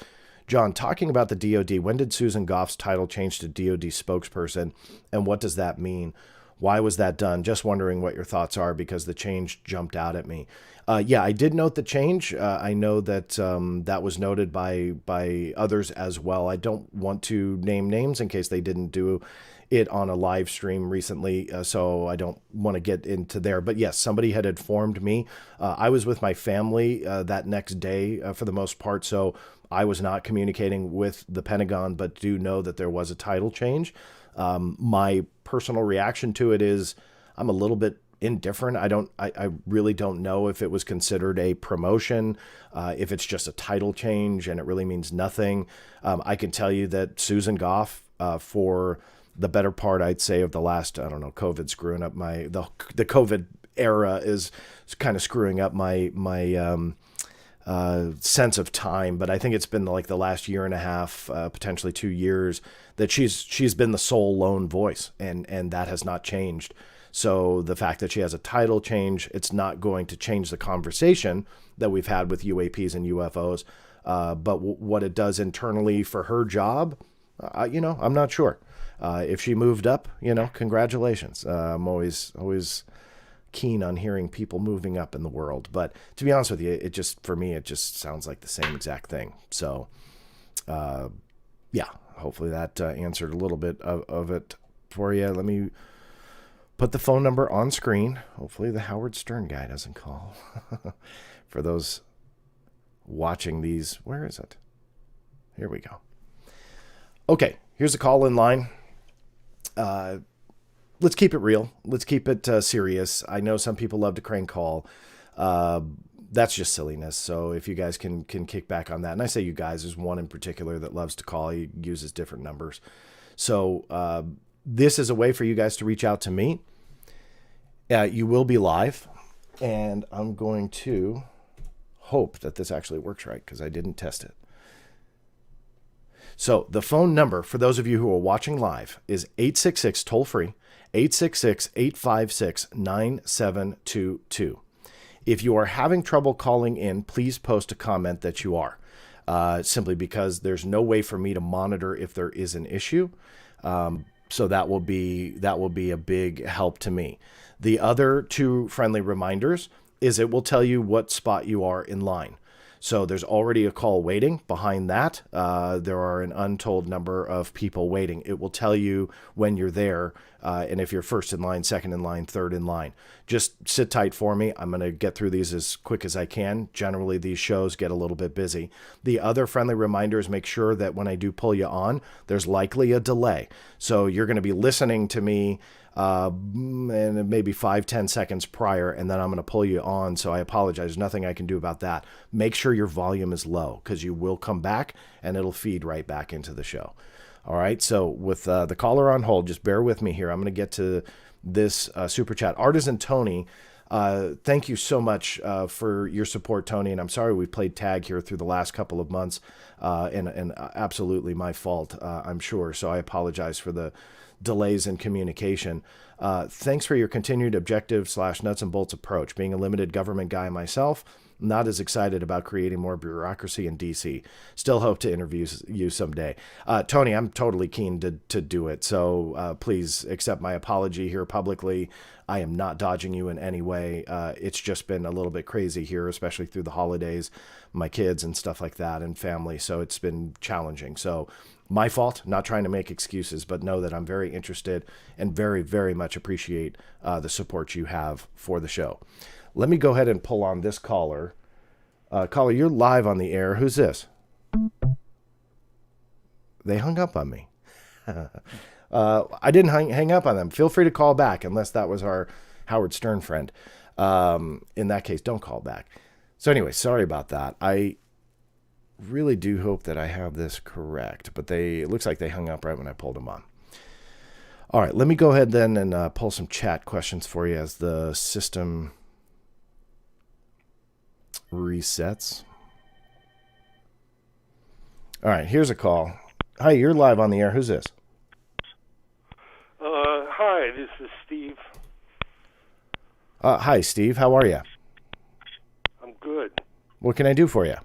John, talking about the DOD, when did Susan Goff's title change to DOD spokesperson, and what does that mean? Why was that done? Just wondering what your thoughts are, because the change jumped out at me. Yeah, I did note the change. I know that that was noted by others as well. I don't want to name names in case they didn't do it on a live stream recently, so I don't want to get into there. But yes, somebody had informed me. I was with my family that next day for the most part, so I was not communicating with the Pentagon, but do know that there was a title change. My personal reaction to it is I'm a little bit indifferent. I really don't know if it was considered a promotion, if it's just a title change and it really means nothing. I can tell you that Susan Goff, for the better part, I'd say, of the last, I don't know, COVID screwing up the COVID era is kind of screwing up my sense of time, but I think it's been like the last year and a half, potentially 2 years, that she's been the sole lone voice, and that has not changed. So the fact that she has a title change, it's not going to change the conversation that we've had with UAPs and UFOs. But what it does internally for her job, I'm not sure. If she moved up, congratulations. I'm always keen on hearing people moving up in the world. But to be honest with you, for me, it just sounds like the same exact thing. So, yeah, hopefully that answered a little bit of it for you. Let me put the phone number on screen. Hopefully the Howard Stern guy doesn't call. For those watching these, where is it? Here we go. Okay, here's a call in line. Let's keep it real. Let's keep it serious. I know some people love to crank call. That's just silliness. So if you guys can kick back on that, and I say you guys, there's one in particular that loves to call. He uses different numbers. So this is a way for you guys to reach out to me. You will be live, and I'm going to hope that this actually works right because I didn't test it. So the phone number for those of you who are watching live is 866 toll free 866-856-9722. If you are having trouble calling in, please post a comment that you are, simply because there's no way for me to monitor if there is an issue. So that will be a big help to me. The other two friendly reminders is it will tell you what spot you are in line. So there's already a call waiting. Behind that, there are an untold number of people waiting. It will tell you when you're there, and if you're first in line, second in line, third in line. Just sit tight for me. I'm going to get through these as quick as I can. Generally, these shows get a little bit busy. The other friendly reminder is make sure that when I do pull you on, there's likely a delay. So you're going to be listening to me and maybe 5-10 seconds prior, and then I'm going to pull you on. So I apologize. There's nothing I can do about that. Make sure your volume is low because you will come back and it'll feed right back into the show. All right. So with the caller on hold, just bear with me here. I'm going to get to this super chat. Artisan Tony, thank you so much for your support, Tony. And I'm sorry we played tag here through the last couple of months, and absolutely my fault, I'm sure. So I apologize for the delays in communication. Thanks for your continued objective / nuts and bolts approach. Being a limited government guy myself, not as excited about creating more bureaucracy in DC. Still hope to interview you someday. Tony, I'm totally keen to do it. So please accept my apology here publicly. I am not dodging you in any way. It's just been a little bit crazy here, especially through the holidays, my kids and stuff like that and family. So it's been challenging. So my fault, not trying to make excuses, but know that I'm very interested and very, very much appreciate the support you have for the show. Let me go ahead and pull on this caller. Caller, you're live on the air. Who's this? They hung up on me. I didn't hang up on them. Feel free to call back unless that was our Howard Stern friend. In that case, don't call back. So anyway, sorry about that. I really do hope that I have this correct, but it looks like they hung up right when I pulled them on. All right, let me go ahead then and pull some chat questions for you as the system resets. All right, here's a call. Hi, you're live on the air. Who's this? Hi, this is Steve. Hi, Steve. How are you? I'm good. What can I do for you?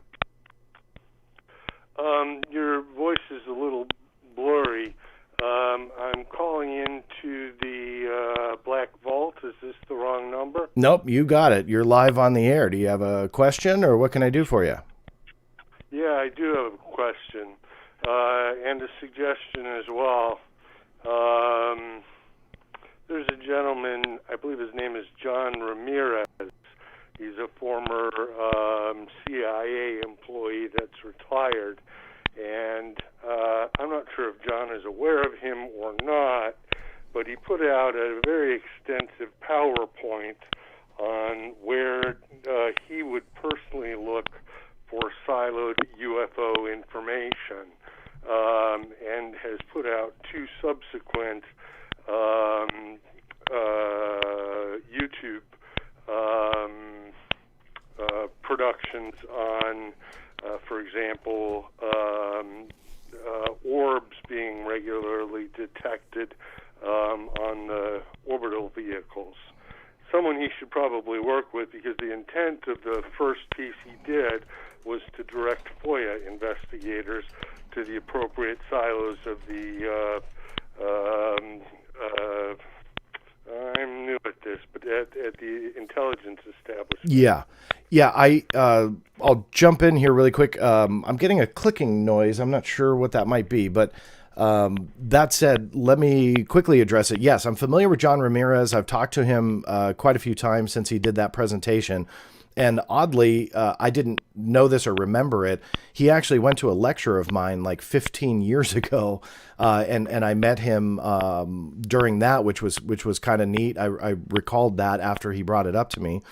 Your voice is a little blurry. I'm calling into the Black Vault. Is this the wrong number? Nope, you got it. You're live on the air. Do you have a question, or what can I do for you? Yeah, I do have a question and a suggestion as well. There's a gentleman, I believe his name is John Ramirez. He's a former CIA employee that's retired. And I'm not sure if John is aware of him or not, but he put out a very extensive PowerPoint on where he would personally look for siloed UFO information, and has put out two subsequent YouTube productions on example, orbs being regularly detected on the orbital vehicles. Someone he should probably work with, because the intent of the first piece he did was to direct FOIA investigators to the appropriate silos of the I'm new at this, but at the intelligence establishment. Yeah. I'll jump in here really quick. I'm getting a clicking noise. I'm not sure what that might be, but that said, let me quickly address it. Yes, I'm familiar with John Ramirez. I've talked to him quite a few times since he did that presentation. And oddly, I didn't know this or remember it. He actually went to a lecture of mine like 15 years ago, and I met him during that, which was kind of neat. I recalled that after he brought it up to me.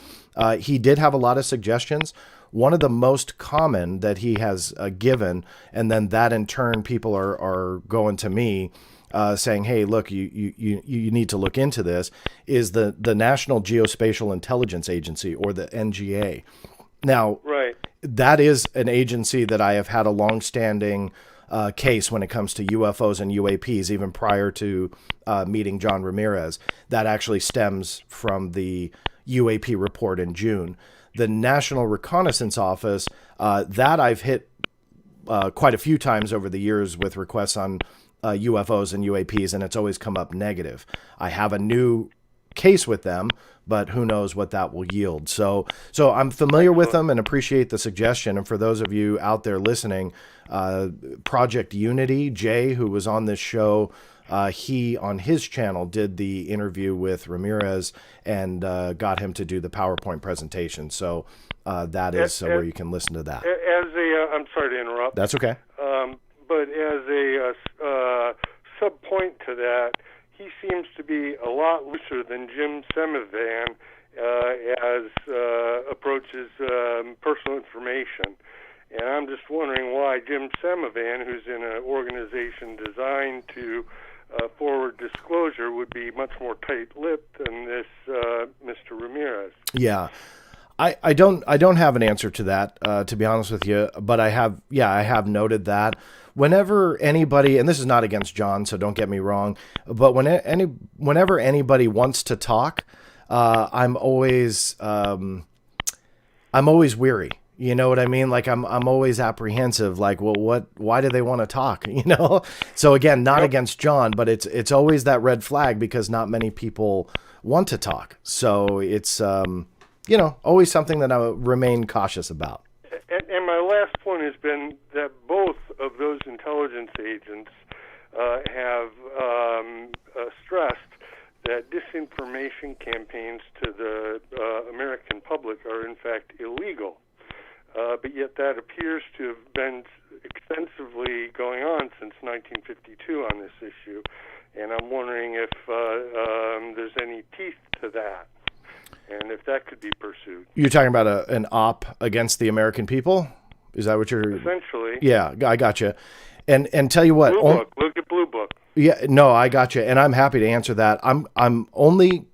He did have a lot of suggestions. One of the most common that he has given, and then that in turn people are going to me, saying, "Hey, look, you need to look into this," is the National Geospatial Intelligence Agency, or the NGA. Now, right, that is an agency that I have had a long-standing case when it comes to UFOs and UAPs, even prior to meeting John Ramirez. That actually stems from the UAP report in June. The National Reconnaissance Office, that I've hit quite a few times over the years with requests on UFOs and UAPs, and it's always come up negative. I have a new case with them, but who knows what that will yield. So I'm familiar with them and appreciate the suggestion. And for those of you out there listening, Project Unity, Jay, who was on this show, he on his channel did the interview with Ramirez and got him to do the PowerPoint presentation. So that is where you can listen to that. I'm sorry to interrupt. That's okay. But as a sub-point to that, he seems to be a lot looser than Jim Semivan as approaches personal information. And I'm just wondering why Jim Semivan, who's in an organization designed to forward disclosure, would be much more tight-lipped than this Mr. Ramirez. Yeah. I don't have an answer to that, to be honest with you, but I have noted that whenever anybody, and this is not against John, so don't get me wrong, but whenever anybody wants to talk, I'm always weary. You know what I mean? Like I'm always apprehensive. Like, well, why do they want to talk? You know? So again, not against John, but it's always that red flag because not many people want to talk. So it's, always something that I remain cautious about. And my last point has been that both of those intelligence agents have stressed that disinformation campaigns to the American public are in fact illegal. But yet that appears to have been extensively going on since 1952 on this issue. And I'm wondering if there's any teeth to that, and if that could be pursued. You're talking about an op against the American people? Is that what you're... Essentially. Yeah, I got you. And tell you what... Blue Book. Look at Blue Book. Yeah, no, I got you. And I'm happy to answer that. I'm only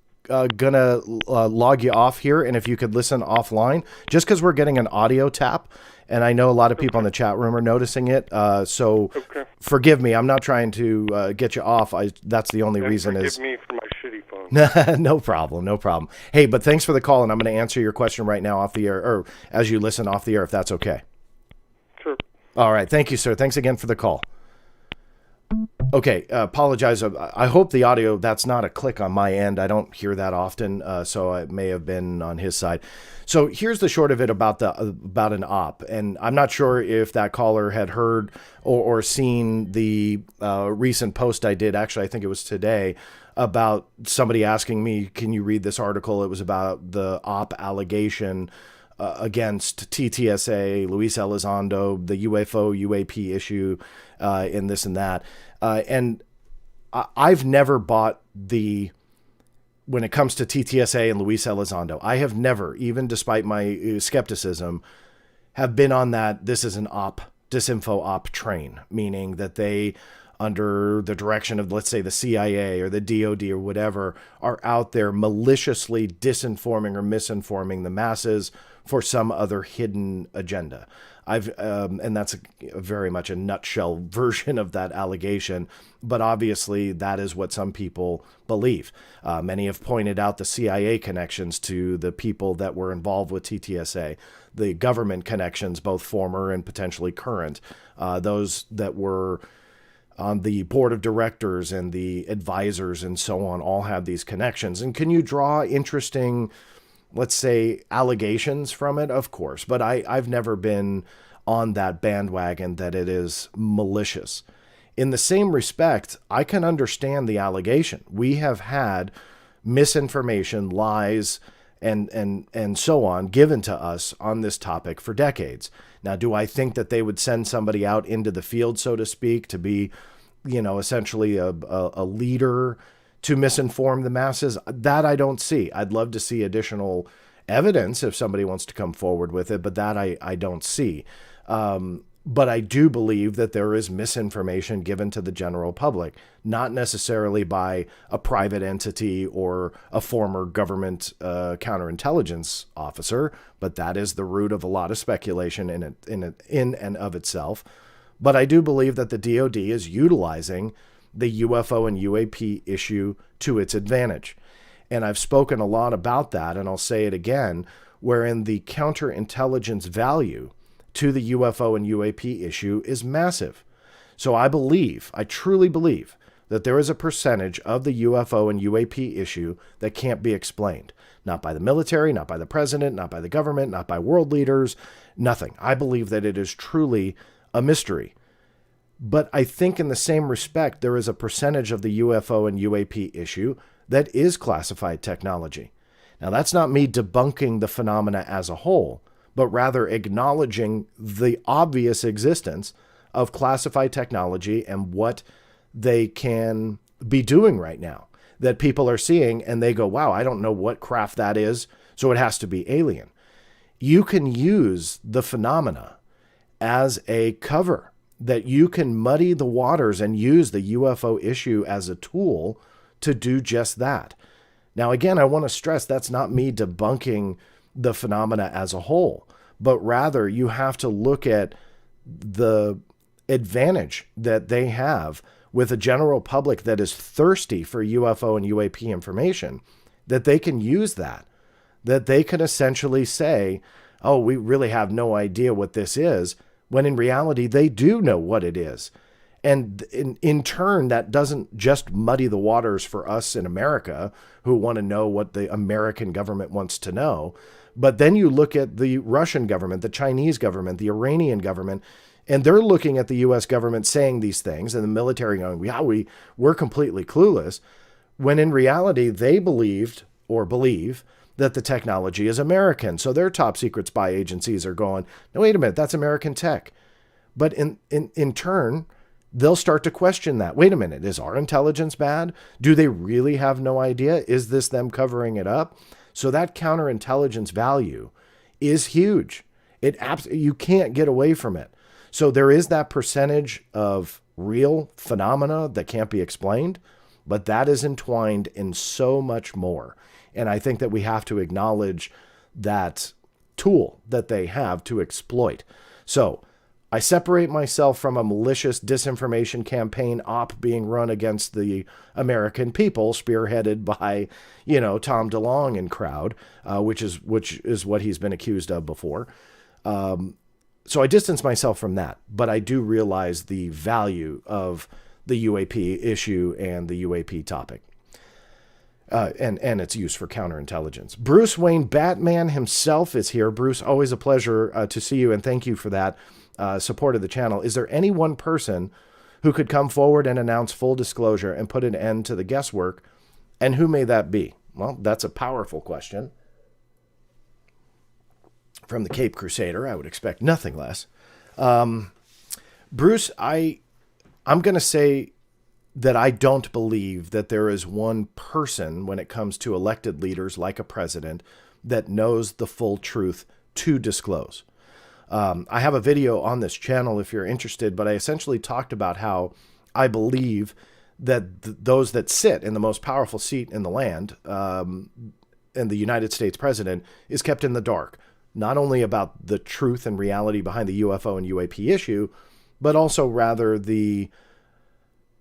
gonna log you off here, and if you could listen offline, just because we're getting an audio tap, and I know a lot of people in the chat room are noticing it. So forgive me. I'm not trying to get you off. That's the only reason. Forgive me for my shitty phone. No problem. Hey, but thanks for the call, and I'm going to answer your question right now off the air, or as you listen off the air, if that's okay. Sure. All right. Thank you, sir. Thanks again for the call. Okay, apologize. I hope the audio, that's not a click on my end. I don't hear that often, so it may have been on his side. So here's the short of it about an op, and I'm not sure if that caller had heard or seen the recent post I did. Actually, I think it was today, about somebody asking me, can you read this article? It was about the op allegation against TTSA, Luis Elizondo, the UFO UAP issue, and this and that. And I've never bought when it comes to TTSA and Luis Elizondo, I have never, even despite my skepticism, have been on that this is an op, disinfo op train, meaning that they under the direction of, let's say, the CIA or the DOD or whatever, are out there maliciously disinforming or misinforming the masses for some other hidden agenda. And that's very much a nutshell version of that allegation, but obviously that is what some people believe. Many have pointed out the CIA connections to the people that were involved with TTSA, the government connections, both former and potentially current, those that were on the board of directors and the advisors and so on, all have these connections. And can you draw interesting, let's say, allegations from it? Of course, but I've never been on that bandwagon that it is malicious. In the same respect, I can understand the allegation. We have had misinformation, lies, and so on given to us on this topic for decades. Now, do I think that they would send somebody out into the field, so to speak, to be, essentially a leader to misinform the masses? That I don't see. I'd love to see additional evidence if somebody wants to come forward with it, but that I don't see. But I do believe that there is misinformation given to the general public, not necessarily by a private entity or a former government counterintelligence officer, but that is the root of a lot of speculation in and of itself. But I do believe that the DOD is utilizing the UFO and UAP issue to its advantage. And I've spoken a lot about that, and I'll say it again, wherein the counterintelligence value to the UFO and UAP issue is massive. So I truly believe that there is a percentage of the UFO and UAP issue that can't be explained. Not by the military, not by the president, not by the government, not by world leaders, nothing. I believe that it is truly a mystery. But I think in the same respect, there is a percentage of the UFO and UAP issue that is classified technology. Now, that's not me debunking the phenomena as a whole, but rather acknowledging the obvious existence of classified technology and what they can be doing right now that people are seeing, and they go, wow, I don't know what craft that is, so it has to be alien. You can use the phenomena as a cover, that you can muddy the waters and use the UFO issue as a tool to do just that. Now, again, I want to stress that's not me debunking the phenomena as a whole, but rather you have to look at the advantage that they have with a general public that is thirsty for UFO and UAP information, that they can use that they can essentially say, oh, we really have no idea what this is, when in reality, they do know what it is. And in turn, that doesn't just muddy the waters for us in America who want to know what the American government wants to know. But then you look at the Russian government, the Chinese government, the Iranian government, and they're looking at the U.S. government saying these things, and the military going, yeah, we're completely clueless, when in reality, they believe that the technology is American. So their top secret spy agencies are going, no, wait a minute, that's American tech. But in turn, they'll start to question that. Wait a minute, is our intelligence bad? Do they really have no idea? Is this them covering it up? So that counterintelligence value is huge. You can't get away from it. So there is that percentage of real phenomena that can't be explained, but that is entwined in so much more. And I think that we have to acknowledge that tool that they have to exploit. So I separate myself from a malicious disinformation campaign being run against the American people, spearheaded by, Tom DeLonge and crowd, which is what he's been accused of before. So I distance myself from that, but I do realize the value of the UAP issue and the UAP topic. And its use for counterintelligence. Bruce Wayne Batman himself is here. Bruce, always a pleasure to see you, and thank you for that support of the channel. Is there any one person who could come forward and announce full disclosure and put an end to the guesswork, and who may that be? Well, that's a powerful question. From the Cape Crusader, I would expect nothing less. Bruce, I'm going to say that I don't believe that there is one person when it comes to elected leaders like a president that knows the full truth to disclose. I have a video on this channel if you're interested, but I essentially talked about how I believe that those that sit in the most powerful seat in the land, and the United States president, is kept in the dark, not only about the truth and reality behind the UFO and UAP issue, but also rather the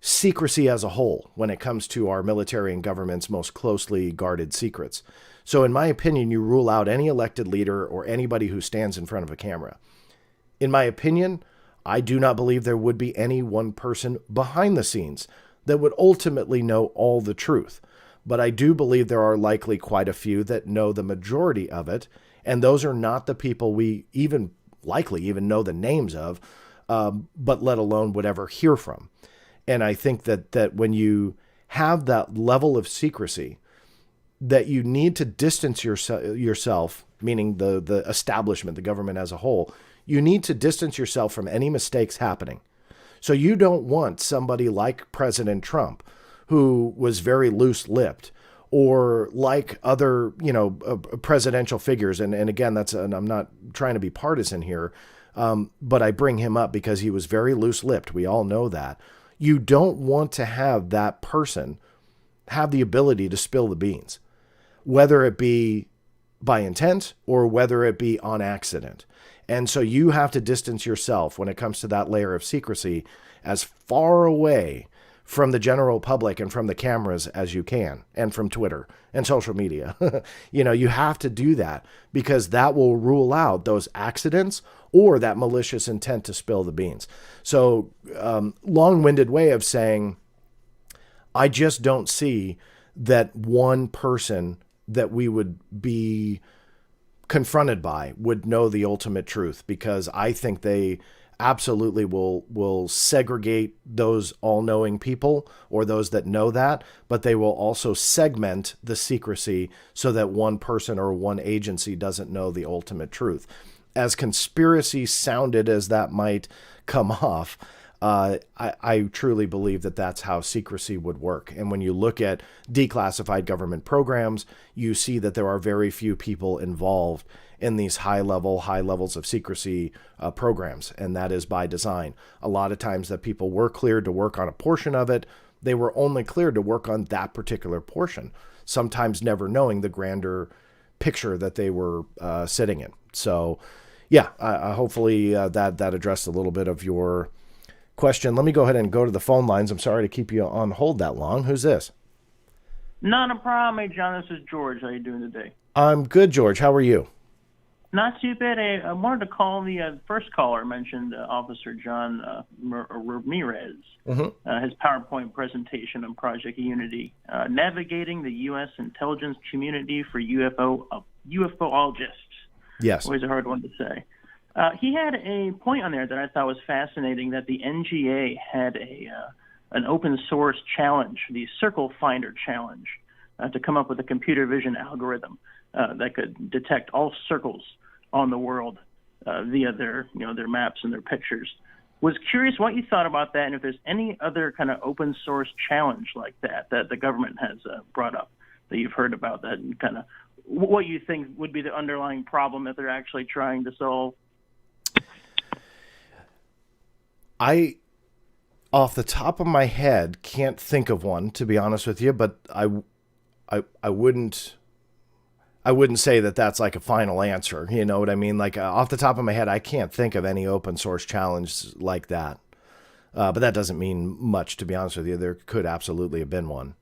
secrecy as a whole when it comes to our military and government's most closely guarded secrets. So in my opinion, you rule out any elected leader or anybody who stands in front of a camera. In my opinion, I do not believe there would be any one person behind the scenes that would ultimately know all the truth. But I do believe there are likely quite a few that know the majority of it, and those are not the people we even know the names of, but let alone would ever hear from. And I think that when you have that level of secrecy, that you need to distance yourself, meaning the establishment, the government as a whole, you need to distance yourself from any mistakes happening. So you don't want somebody like President Trump, who was very loose-lipped, or like other, presidential figures. And again, and I'm not trying to be partisan here, but I bring him up because he was very loose-lipped. We all know that. You don't want to have that person have the ability to spill the beans, whether it be by intent or whether it be on accident. And so you have to distance yourself when it comes to that layer of secrecy as far away from the general public and from the cameras as you can, and from Twitter and social media. You have to do that, because that will rule out those accidents or that malicious intent to spill the beans. So long-winded way of saying, I just don't see that one person that we would be confronted by would know the ultimate truth, because I think they absolutely will segregate those all-knowing people or those that know that, but they will also segment the secrecy so that one person or one agency doesn't know the ultimate truth. As conspiracy sounded as that might come off, I truly believe that that's how secrecy would work. And when you look at declassified government programs, you see that there are very few people involved in these high levels of secrecy programs. And that is by design. A lot of times that people were cleared to work on a portion of it, they were only cleared to work on that particular portion, sometimes never knowing the grander picture that they were sitting in. So yeah, hopefully that addressed a little bit of your question. Let me go ahead and go to the phone lines. I'm sorry to keep you on hold that long. Who's this? Not a problem. Hey, John, this is George. How you doing today? I'm good, George. How are you? Not too bad. I wanted to call the first caller mentioned Officer John Ramirez, his PowerPoint presentation on Project Unity, navigating the U.S. intelligence community for UFOologists. Yes. Always a hard one to say. He had a point on there that I thought was fascinating, that the NGA had an open source challenge, the Circle Finder challenge, to come up with a computer vision algorithm that could detect all circles on the world via their maps and their pictures. Was curious what you thought about that, and if there's any other kind of open source challenge like that the government has brought up that you've heard about, that, and kind of what you think would be the underlying problem that they're actually trying to solve. I, off the top of my head, can't think of one, to be honest with you, but I wouldn't say that that's like a final answer. You know what I mean? Like off the top of my head, I can't think of any open source challenge like that. But that doesn't mean much, to be honest with you. There could absolutely have been one.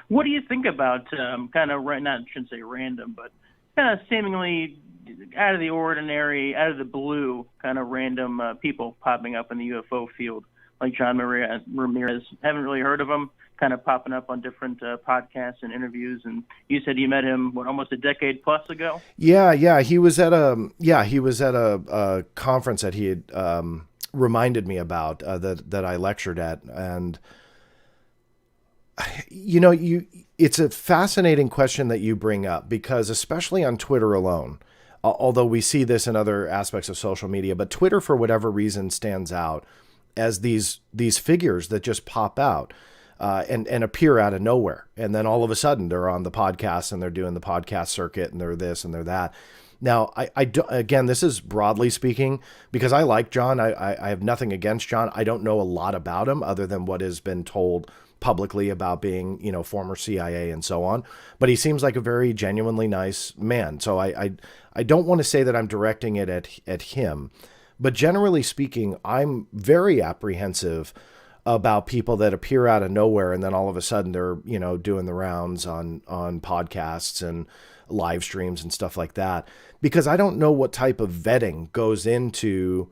What do you think about kind of, I shouldn't say random, but kind of seemingly out of the ordinary, out of the blue, kind of random people popping up in the UFO field, like John Ramirez? Haven't really heard of him, kind of popping up on different podcasts and interviews. And you said you met him, almost a decade plus ago? Yeah. He was at a conference that he had reminded me about, that I lectured at. And it's a fascinating question that you bring up, because especially on Twitter alone, although we see this in other aspects of social media, but Twitter, for whatever reason, stands out as these figures that just pop out and appear out of nowhere. And then all of a sudden they're on the podcast and they're doing the podcast circuit and they're this and they're that. Now, I do, again, this is broadly speaking because I like John. I have nothing against John. I don't know a lot about him other than what has been told publicly about being, former CIA and so on. But he seems like a very genuinely nice man. So I don't want to say that I'm directing it at him. But generally speaking, I'm very apprehensive about people that appear out of nowhere and then all of a sudden they're, doing the rounds on podcasts and live streams and stuff like that, because I don't know what type of vetting goes into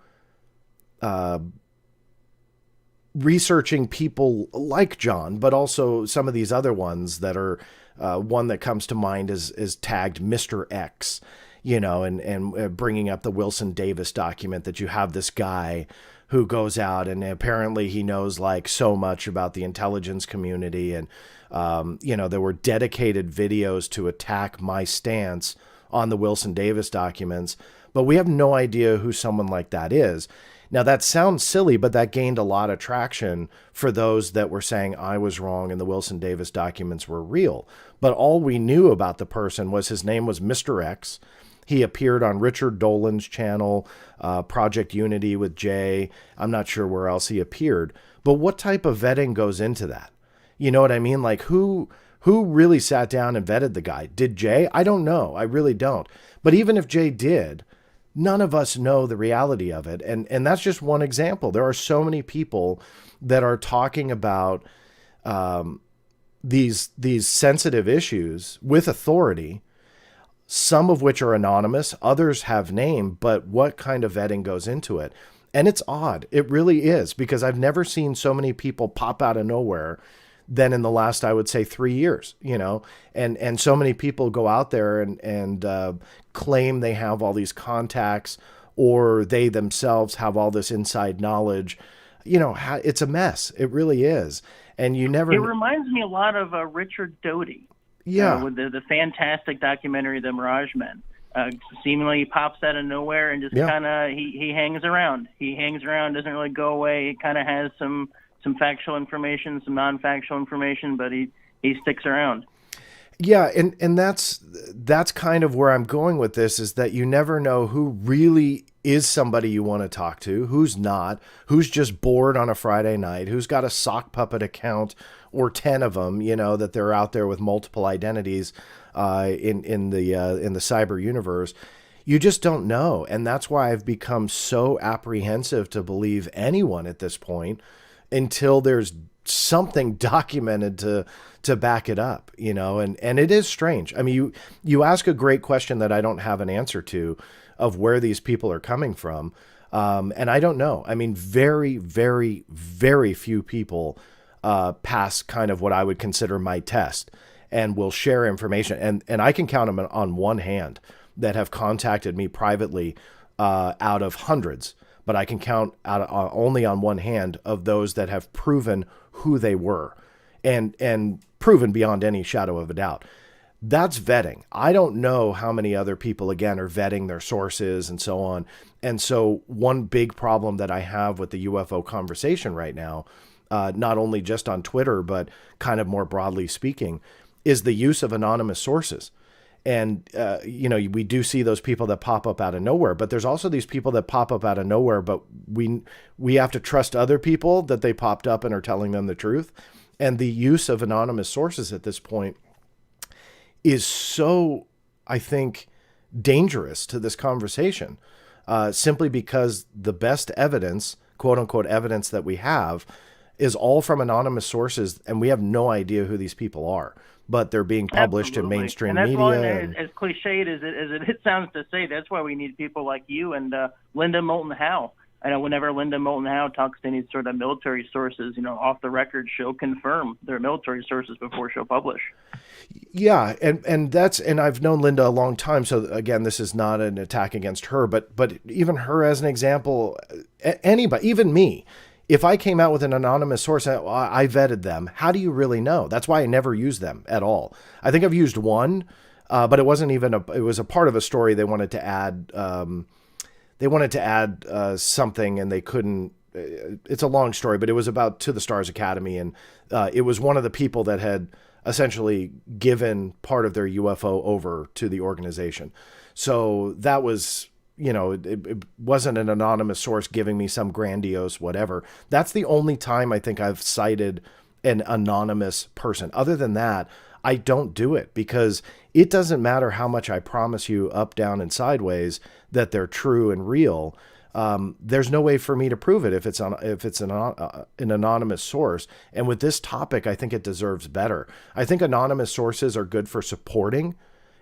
researching people like John, but also some of these other ones that are, one that comes to mind is tagged Mr. X, and bringing up the Wilson Davis document, that you have this guy who goes out and apparently he knows like so much about the intelligence community. And, there were dedicated videos to attack my stance on the Wilson Davis documents, but we have no idea who someone like that is. Now that sounds silly, but that gained a lot of traction for those that were saying I was wrong and the Wilson Davis documents were real. But all we knew about the person was his name was Mr. X. He appeared on Richard Dolan's channel, Project Unity with Jay. I'm not sure where else he appeared, but what type of vetting goes into that? You know what I mean? Like who really sat down and vetted the guy? Did Jay? I don't know. I really don't. But even if Jay did, none of us know the reality of it. And that's just one example. There are so many people that are talking about these sensitive issues with authority, some of which are anonymous, others have name, but what kind of vetting goes into it? And it's odd. It really is, because I've never seen so many people pop out of nowhere than in the last, I would say, 3 years, and so many people go out there and claim they have all these contacts, or they themselves have all this inside knowledge. It's a mess. It really is. And you never. It reminds me a lot of Richard Doty. Yeah. With the fantastic documentary, The Mirage Men. Seemingly pops out of nowhere and just kind of, he hangs around. He hangs around, doesn't really go away. He kind of has some factual information, some non-factual information, but he sticks around. Yeah, and that's kind of where I'm going with this, is that you never know who really is somebody you want to talk to, who's not, who's just bored on a Friday night, who's got a sock puppet account or 10 of them, that they're out there with multiple identities in the cyber universe. You just don't know, and that's why I've become so apprehensive to believe anyone at this point until there's something documented to back it up, and it is strange. I mean, you ask a great question that I don't have an answer to, of where these people are coming from. And I don't know. I mean, very, very, very few people pass kind of what I would consider my test and will share information. And I can count them on one hand that have contacted me privately out of hundreds. But I can count out only on one hand of those that have proven who they were and proven beyond any shadow of a doubt. That's vetting. I don't know how many other people, again, are vetting their sources and so on. And so one big problem that I have with the UFO conversation right now, not only just on Twitter, but kind of more broadly speaking, is the use of anonymous sources. And, we do see those people that pop up out of nowhere, but there's also these people that pop up out of nowhere, but we have to trust other people that they popped up and are telling them the truth. And the use of anonymous sources at this point is so, I think, dangerous to this conversation, simply because the best evidence, quote unquote, evidence that we have is all from anonymous sources. And we have no idea who these people are, but they're being published in mainstream media. And as cliched as it sounds to say, that's why we need people like you and Linda Moulton Howe. I know whenever Linda Moulton Howe talks to any sort of military sources, off the record, she'll confirm their military sources before she'll publish. Yeah, and I've known Linda a long time, so again, this is not an attack against her, but even her as an example, anybody, even me. If I came out with an anonymous source, I vetted them. How do you really know? That's why I never use them at all. I think I've used one, but it wasn't even it was a part of a story they wanted to add. They wanted to add something and they couldn't. It's a long story, but it was about To the Stars Academy. And it was one of the people that had essentially given part of their UFO over to the organization. So that was, it wasn't an anonymous source giving me some grandiose whatever. That's the only time I think I've cited an anonymous person. Other than that, I don't do it, because it doesn't matter how much I promise you up, down, and sideways that they're true and real. There's no way for me to prove it if it's an anonymous source. And with this topic, I think it deserves better. I think anonymous sources are good for supporting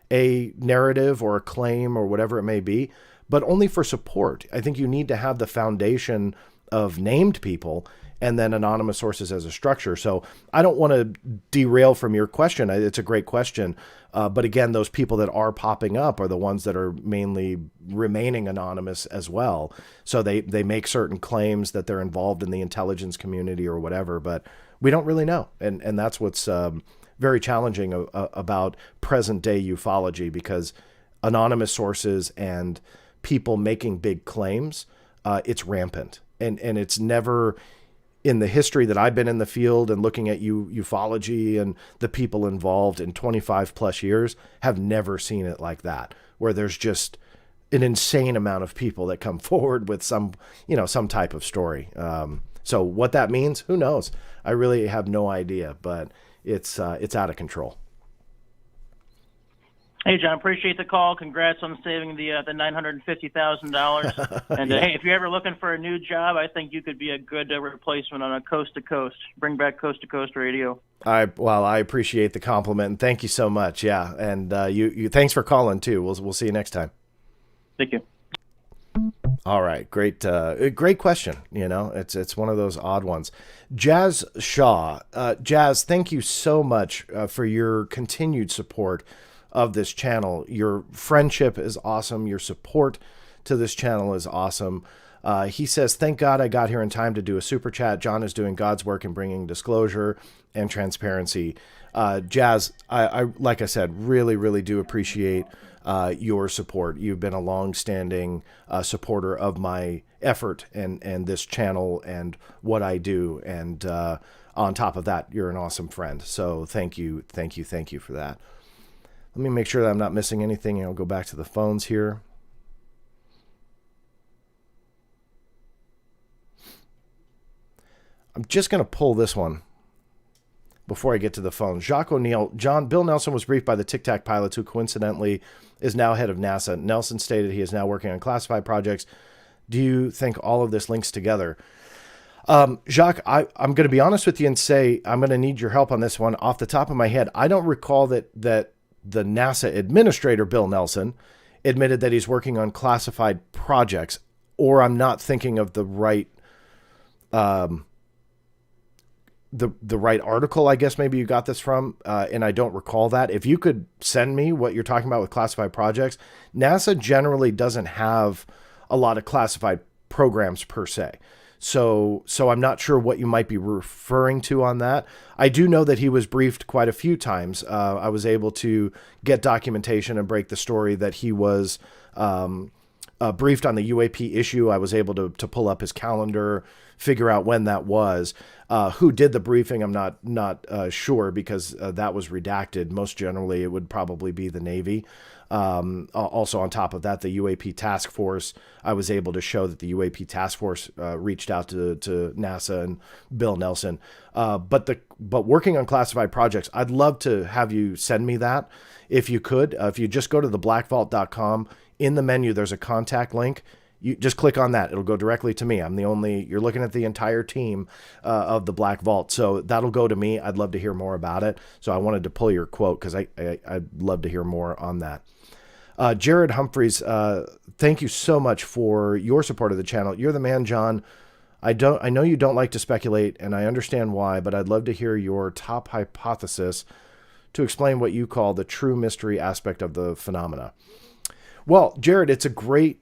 a narrative or a claim or whatever it may be, but only for support. I think you need to have the foundation of named people and then anonymous sources as a structure. So I don't want to derail from your question. It's a great question. But again, those people that are popping up are the ones that are mainly remaining anonymous as well. So they make certain claims that they're involved in the intelligence community or whatever, but we don't really know. And that's what's very challenging about present day ufology, because anonymous sources and people making big claims, it's rampant. And it's never, in the history that I've been in the field and looking at ufology and the people involved in 25 plus years, have never seen it like that, where there's just an insane amount of people that come forward with some type of story. So what that means, who knows? I really have no idea, but it's out of control. Hey, John, appreciate the call. Congrats on saving the $950,000. And Yeah. hey, if you're ever looking for a new job, I think you could be a good replacement on a Coast to Coast. Bring back Coast to Coast radio. I appreciate the compliment, and thank you so much. Yeah, and you thanks for calling too. We'll see you next time. Thank you. All right, great question. It's one of those odd ones. Jazz Shaw, Jazz, thank you so much for your continued support of this channel. Your friendship is awesome. Your support to this channel is awesome. He says, thank God I got here in time to do a super chat. John is doing God's work in bringing disclosure and transparency. Jazz, I like I said, really, really do appreciate your support. You've been a long-standing supporter of my effort and this channel and what I do. And on top of that, you're an awesome friend. So thank you for that. Let me make sure that I'm not missing anything. I'll go back to the phones here. I'm just going to pull this one before I get to the phone. Jacques O'Neill, Bill Nelson was briefed by the Tic Tac pilots, who coincidentally is now head of NASA. Nelson stated he is now working on classified projects. Do you think all of this links together? Jacques, I'm going to be honest with you and say I'm going to need your help on this one. Off the top of my head, I don't recall that the NASA administrator, Bill Nelson, admitted that he's working on classified projects, or I'm not thinking of the right the right article, I guess maybe you got this from, and I don't recall that. If you could send me what you're talking about with classified projects. NASA generally doesn't have a lot of classified programs per se. So I'm not sure what you might be referring to on that. I do know that he was briefed quite a few times. I was able to get documentation and break the story that he was briefed on the UAP issue. I was able to pull up his calendar, figure out when that was. Who did the briefing, I'm not sure, because that was redacted. Most generally, it would probably be the Navy. Also, on top of that, the UAP task force, I was able to show that the UAP task force reached out to NASA and Bill Nelson. But working on classified projects, I'd love to have you send me that if you could. If you just go to theblackvault.com, in the menu, there's a contact link. You just click on that. It'll go directly to me. You're looking at the entire team of the Black Vault. So that'll go to me. I'd love to hear more about it. So I wanted to pull your quote because I'd love to hear more on that. Jared Humphreys, thank you so much for your support of the channel. You're the man, John. I know you don't like to speculate, and I understand why, but I'd love to hear your top hypothesis to explain what you call the true mystery aspect of the phenomena. Well, Jared, it's a great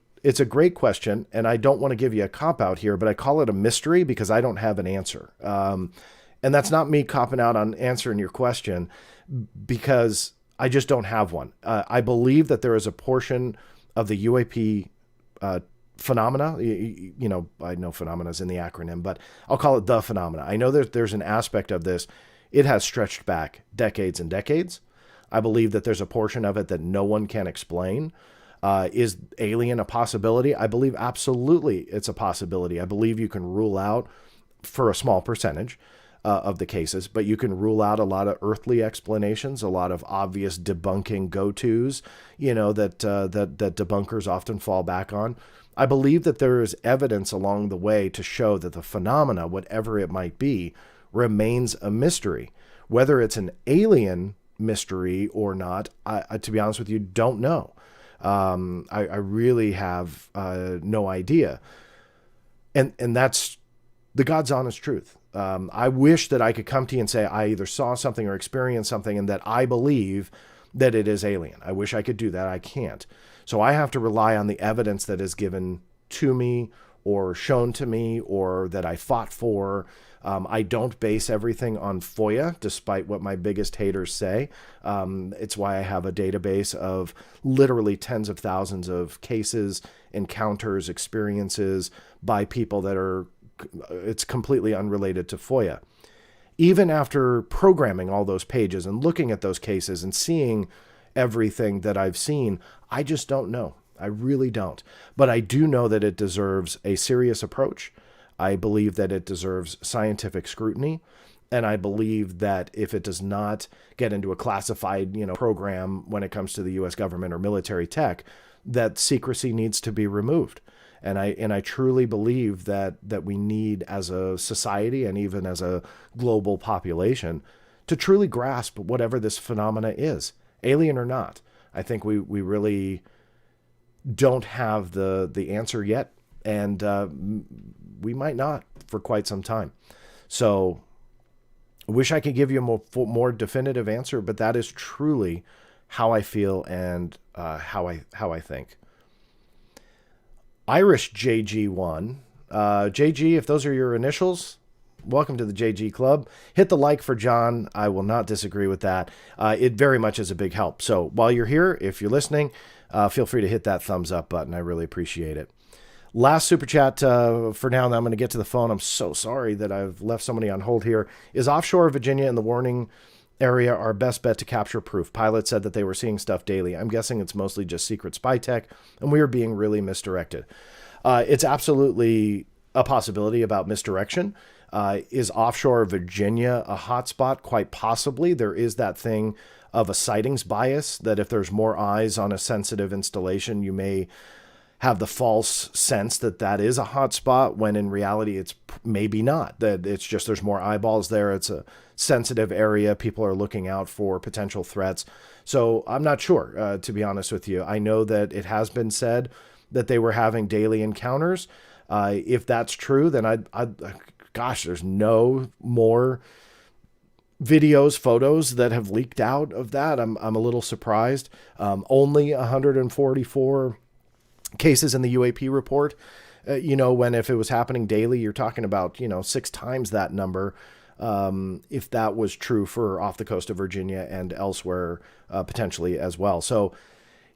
question, and I don't want to give you a cop-out here, but I call it a mystery because I don't have an answer. And that's not me copping out on answering your question, because I just don't have one. I believe that there is a portion of the UAP phenomena. I know phenomena is in the acronym, but I'll call it the phenomena. I know there's an aspect of this. It has stretched back decades and decades. I believe that there's a portion of it that no one can explain. Is alien a possibility? I believe absolutely it's a possibility. I believe you can rule out for a small percentage of the cases, but you can rule out a lot of earthly explanations, a lot of obvious debunking go-tos, that debunkers often fall back on. I believe that there is evidence along the way to show that the phenomena, whatever it might be, remains a mystery. Whether it's an alien mystery or not, I to be honest with you, don't know. I really have no idea. And that's the God's honest truth. I wish that I could come to you and say I either saw something or experienced something and that I believe that it is alien. I wish I could do that. I can't. So I have to rely on the evidence that is given to me or shown to me or that I fought for. I don't base everything on FOIA, despite what my biggest haters say. It's why I have a database of literally tens of thousands of cases, encounters, experiences by people that it's completely unrelated to FOIA. Even after programming all those pages and looking at those cases and seeing everything that I've seen, I just don't know. I really don't. But I do know that it deserves a serious approach. I believe that it deserves scientific scrutiny. And I believe that if it does not get into a classified, program when it comes to the U.S. government or military tech, that secrecy needs to be removed. And I truly believe that we need, as a society and even as a global population, to truly grasp whatever this phenomena is, alien or not. I think we really don't have the answer yet, and we might not for quite some time. So I wish I could give you a more definitive answer, but that is truly how I feel and how I think. Irish JG1. JG, if those are your initials, welcome to the JG Club. Hit the like for John. I will not disagree with that. It very much is a big help. So while you're here, if you're listening, feel free to hit that thumbs up button. I really appreciate it. Last super chat for now, and I'm going to get to the phone. I'm so sorry that I've left somebody on hold here. Is offshore Virginia and the warning area our best bet to capture proof? Pilot said that they were seeing stuff daily. I'm guessing it's mostly just secret spy tech, and we are being really misdirected. It's absolutely a possibility about misdirection. Is offshore Virginia a hotspot? Quite possibly. There is that thing of a sightings bias, that if there's more eyes on a sensitive installation, you may have the false sense that that is a hotspot, when in reality it's maybe not. That it's just there's more eyeballs there. It's a sensitive area. People are looking out for potential threats. So I'm not sure, to be honest with you. I know that it has been said that they were having daily encounters. If that's true, then gosh, there's no more videos, photos that have leaked out of that. I'm a little surprised. Only 144 cases in the UAP report. When if it was happening daily, you're talking about 6 times that number. If that was true for off the coast of Virginia and elsewhere, potentially as well. So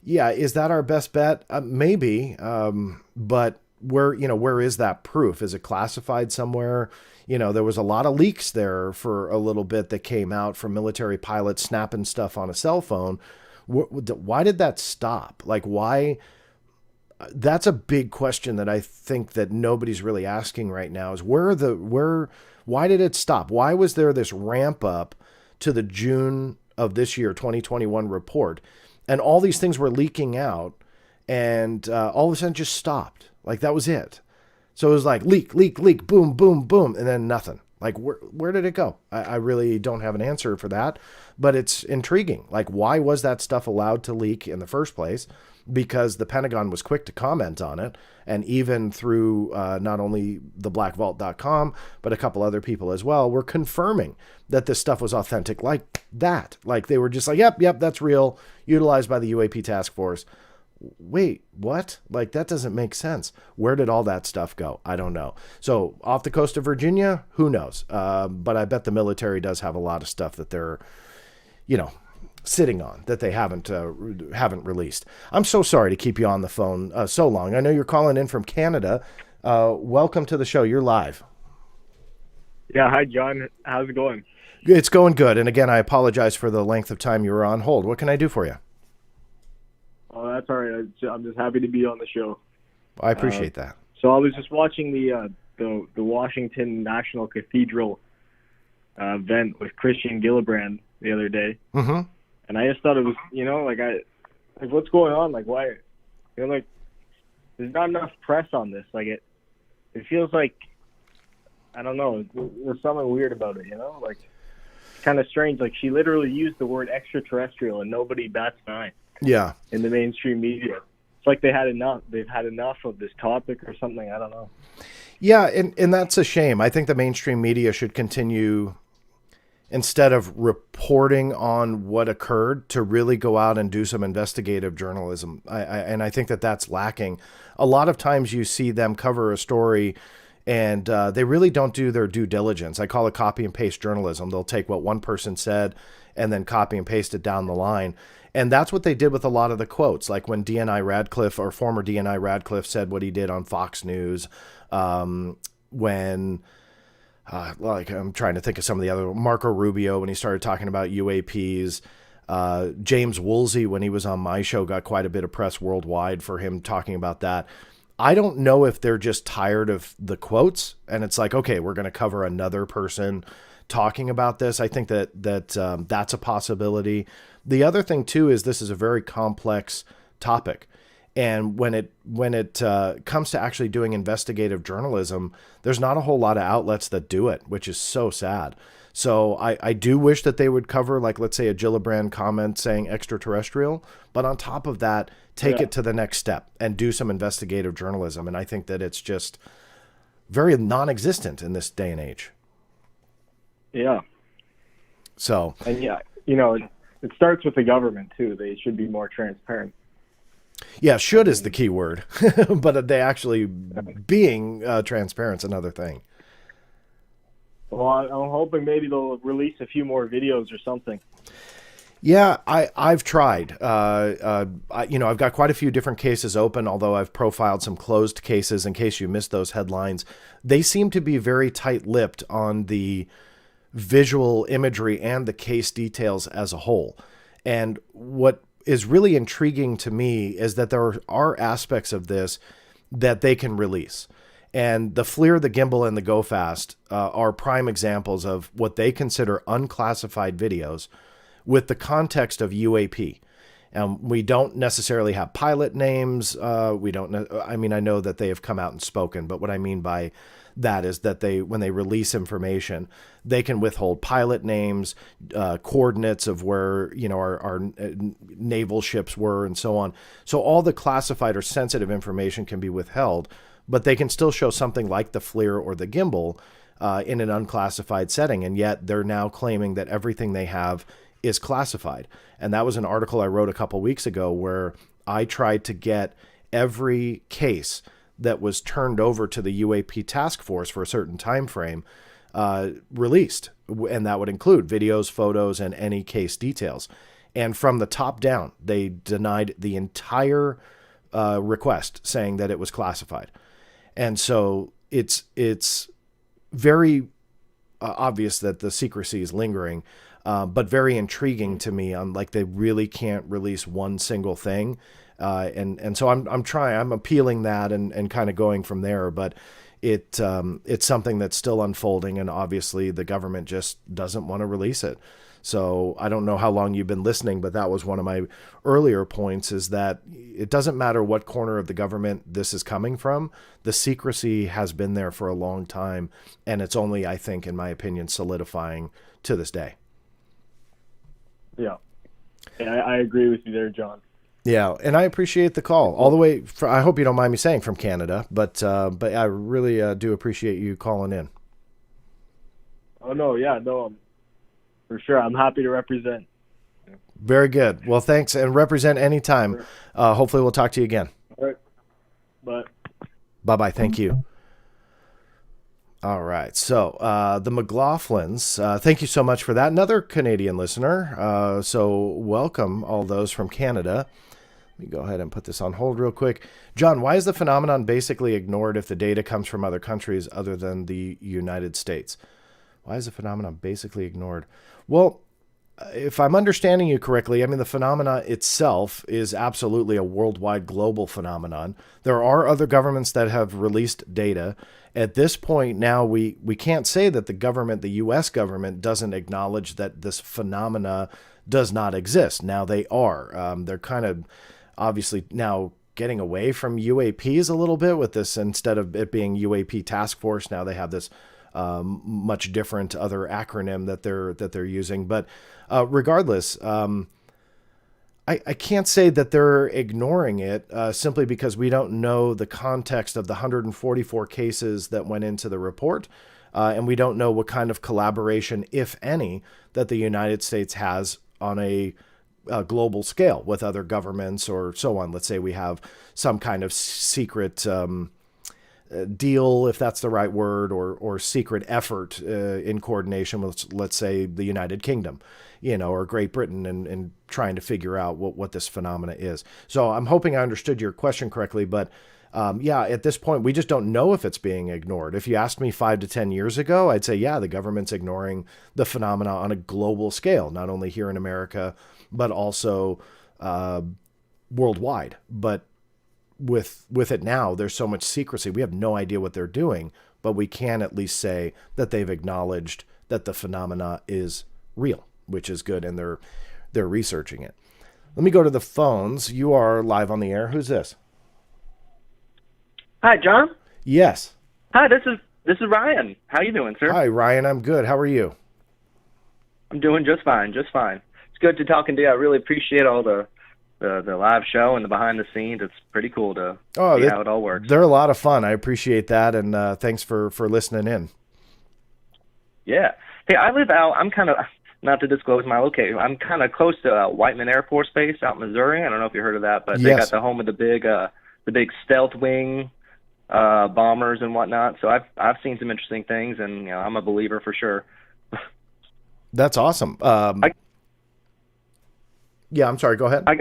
yeah, is that our best bet? Maybe. But where is that proof? Is it classified somewhere? There was a lot of leaks there for a little bit that came out from military pilots snapping stuff on a cell phone. Why did that stop? Like, why? That's a big question that I think that nobody's really asking right now, is why did it stop? Why was there this ramp up to the June of this year, 2021 report, and all these things were leaking out, and all of a sudden just stopped? Like, that was it. So it was like leak, boom, boom, boom, and then nothing. Like, where did it go? I really don't have an answer for that, but it's intriguing. Like, why was that stuff allowed to leak in the first place? Because the Pentagon was quick to comment on it, and even through not only theblackvault.com, but a couple other people as well, were confirming that this stuff was authentic like that. Like, they were just like, yep, that's real, utilized by the UAP task force. Wait, what? Like, that doesn't make sense. Where did all that stuff go? I don't know. So off the coast of Virginia, who knows? But I bet the military does have a lot of stuff that they're, sitting on that they haven't released. I'm so sorry to keep you on the phone so long. I know you're calling in from Canada. Welcome to the show. You're live. Yeah. Hi, John. How's it going? It's going good. And again, I apologize for the length of time you were on hold. What can I do for you? Oh, that's all right. I'm just happy to be on the show. I appreciate that. So I was just watching the Washington National Cathedral event with Christian Gillibrand the other day, Mm-hmm. and I just thought it was, what's going on? Like, why? Like, there's not enough press on this. Like, it feels like, I don't know, there's something weird about it. Like, it's kind of strange. Like, she literally used the word extraterrestrial, and nobody bats an eye. Yeah. In the mainstream media. It's like they've had enough of this topic or something. I don't know. Yeah, and that's a shame. I think the mainstream media should continue, instead of reporting on what occurred, to really go out and do some investigative journalism. And I think that that's lacking. A lot of times you see them cover a story and they really don't do their due diligence. I call it copy and paste journalism. They'll take what one person said and then copy and paste it down the line. And that's what they did with a lot of the quotes, like when DNI Radcliffe, or former DNI Radcliffe, said what he did on Fox News. When, like, I'm trying to think of some of the other, Marco Rubio, when he started talking about UAPs. James Woolsey, when he was on my show, got quite a bit of press worldwide for him talking about that. I don't know if they're just tired of the quotes and it's like, okay, we're going to cover another person talking about this. I think that's a possibility. The other thing too is this is a very complex topic, and when it comes to actually doing investigative journalism, there's not a whole lot of outlets that do it, which is so sad. So I do wish that they would cover, like, let's say a Gillibrand comment saying extraterrestrial, but on top of that, take it to the next step and do some investigative journalism. And I think that it's just very non-existent in this day and age. Yeah. So. And it starts with the government too. They should be more transparent. Yeah, should is the key word, but they actually being transparent is another thing. Well, I'm hoping maybe they'll release a few more videos or something. Yeah, I've tried. I've got quite a few different cases open, although I've profiled some closed cases in case you missed those headlines. They seem to be very tight-lipped on the visual imagery and the case details as a whole. And what is really intriguing to me is that there are aspects of this that they can release. And the FLIR, the gimbal, and the Go Fast are prime examples of what they consider unclassified videos with the context of UAP. We don't necessarily have pilot names. I know that they have come out and spoken, but what I mean by that is that when they release information, they can withhold pilot names, coordinates of where, our naval ships were, and so on. So all the classified or sensitive information can be withheld, but they can still show something like the FLIR or the gimbal in an unclassified setting. And yet they're now claiming that everything they have is classified. And that was an article I wrote a couple weeks ago where I tried to get every case that was turned over to the UAP task force for a certain time frame released. And that would include videos, photos, and any case details. And from the top down, they denied the entire request, saying that it was classified. And so it's very obvious that the secrecy is lingering, but very intriguing to me on, like, they really can't release one single thing. And so I'm appealing that and kind of going from there, but it's something that's still unfolding, and obviously the government just doesn't want to release it. So I don't know how long you've been listening, but that was one of my earlier points, is that it doesn't matter what corner of the government this is coming from. The secrecy has been there for a long time, and it's only, I think, in my opinion, solidifying to this day. Yeah. I agree with you there, John. Yeah, and I appreciate the call all the way. I hope you don't mind me saying from Canada, but I really do appreciate you calling in. Oh no, yeah, no, for sure. I'm happy to represent. Very good. Well, thanks, and represent anytime. Sure. Hopefully, we'll talk to you again. All right. Bye. Bye-bye. Thank you. All right. So the McLaughlins, thank you so much for that. Another Canadian listener. So welcome all those from Canada. Let me go ahead and put this on hold real quick. John, why is the phenomenon basically ignored if the data comes from other countries other than the United States? Why is the phenomenon basically ignored? Well, if I'm understanding you correctly, I mean, the phenomena itself is absolutely a worldwide global phenomenon. There are other governments that have released data. At this point now, we can't say that the government, the U.S. government, doesn't acknowledge that this phenomena does not exist. Now they are. They're kind of obviously now getting away from UAPs a little bit with this. Instead of it being UAP task force, now they have this much different other acronym that they're using. But regardless, I can't say that they're ignoring it simply because we don't know the context of the 144 cases that went into the report. And we don't know what kind of collaboration, if any, that the United States has on a global scale with other governments or so on. Let's say we have some kind of secret deal, if that's the right word, or secret effort in coordination with, let's say, the United Kingdom, or Great Britain, and trying to figure out what this phenomena is. So I'm hoping I understood your question correctly, but yeah, at this point, we just don't know if it's being ignored. If you asked me 5 to 10 years ago, I'd say, yeah, the government's ignoring the phenomena on a global scale, not only here in America, but also worldwide. But with it now, there's so much secrecy. We have no idea what they're doing, but we can at least say that they've acknowledged that the phenomena is real, which is good, and they're researching it. Let me go to the phones. You are live on the air. Who's this? Hi, John. Yes. Hi, this is Ryan. How you doing, sir? Hi, Ryan. I'm good. How are you? I'm doing just fine, just fine. It's good to talking to you. I really appreciate all the live show and the behind the scenes. It's pretty cool to see how it all works. They're a lot of fun. I appreciate that, and thanks for listening in. Yeah. Hey, I live out. I'm kind of, not to disclose my location, I'm kind of close to Whiteman Air Force Base out in Missouri. I don't know if you heard of that, but they got the home of the big stealth wing bombers and whatnot. So I've seen some interesting things, and I'm a believer for sure. That's awesome. Yeah, I'm sorry. Go ahead. I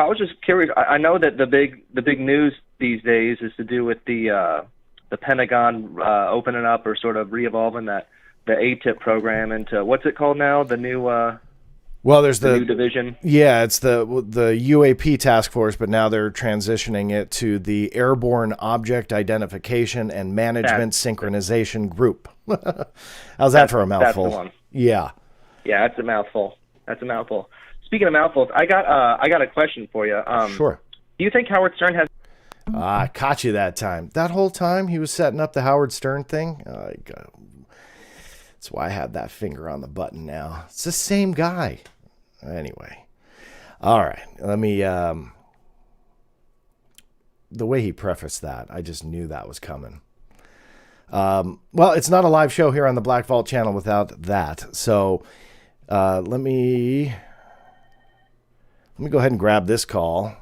was just curious. I know that the big news these days is to do with the Pentagon opening up or sort of re-evolving the ATIP program into, what's it called now? The new there's the new division. Yeah, it's the UAP task force, but now they're transitioning it to the Airborne Object Identification and Management Synchronization Group. How's that for a mouthful? That's the one. Yeah. Yeah, that's a mouthful. Speaking of mouthfuls, I got a question for you. Sure. Do you think Howard Stern has? I caught you that time. That whole time he was setting up the Howard Stern thing. That's why I had that finger on the button now. It's the same guy. Anyway. All right. Let me, the way he prefaced that, I just knew that was coming. Well, it's not a live show here on the Black Vault channel without that. So let me go ahead and grab this call.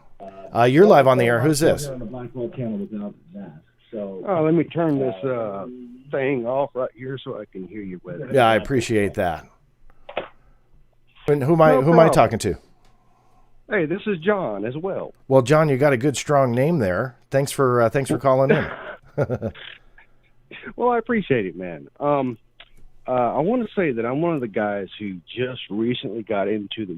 You're live on the air. Who's this? Let me turn this thing off right here so I can hear you better. Yeah, I appreciate that. And who am I talking to? Hey, this is John as well. Well, John, you got a good strong name there. Thanks for calling in. Well, I appreciate it, man. I want to say that I'm one of the guys who just recently got into the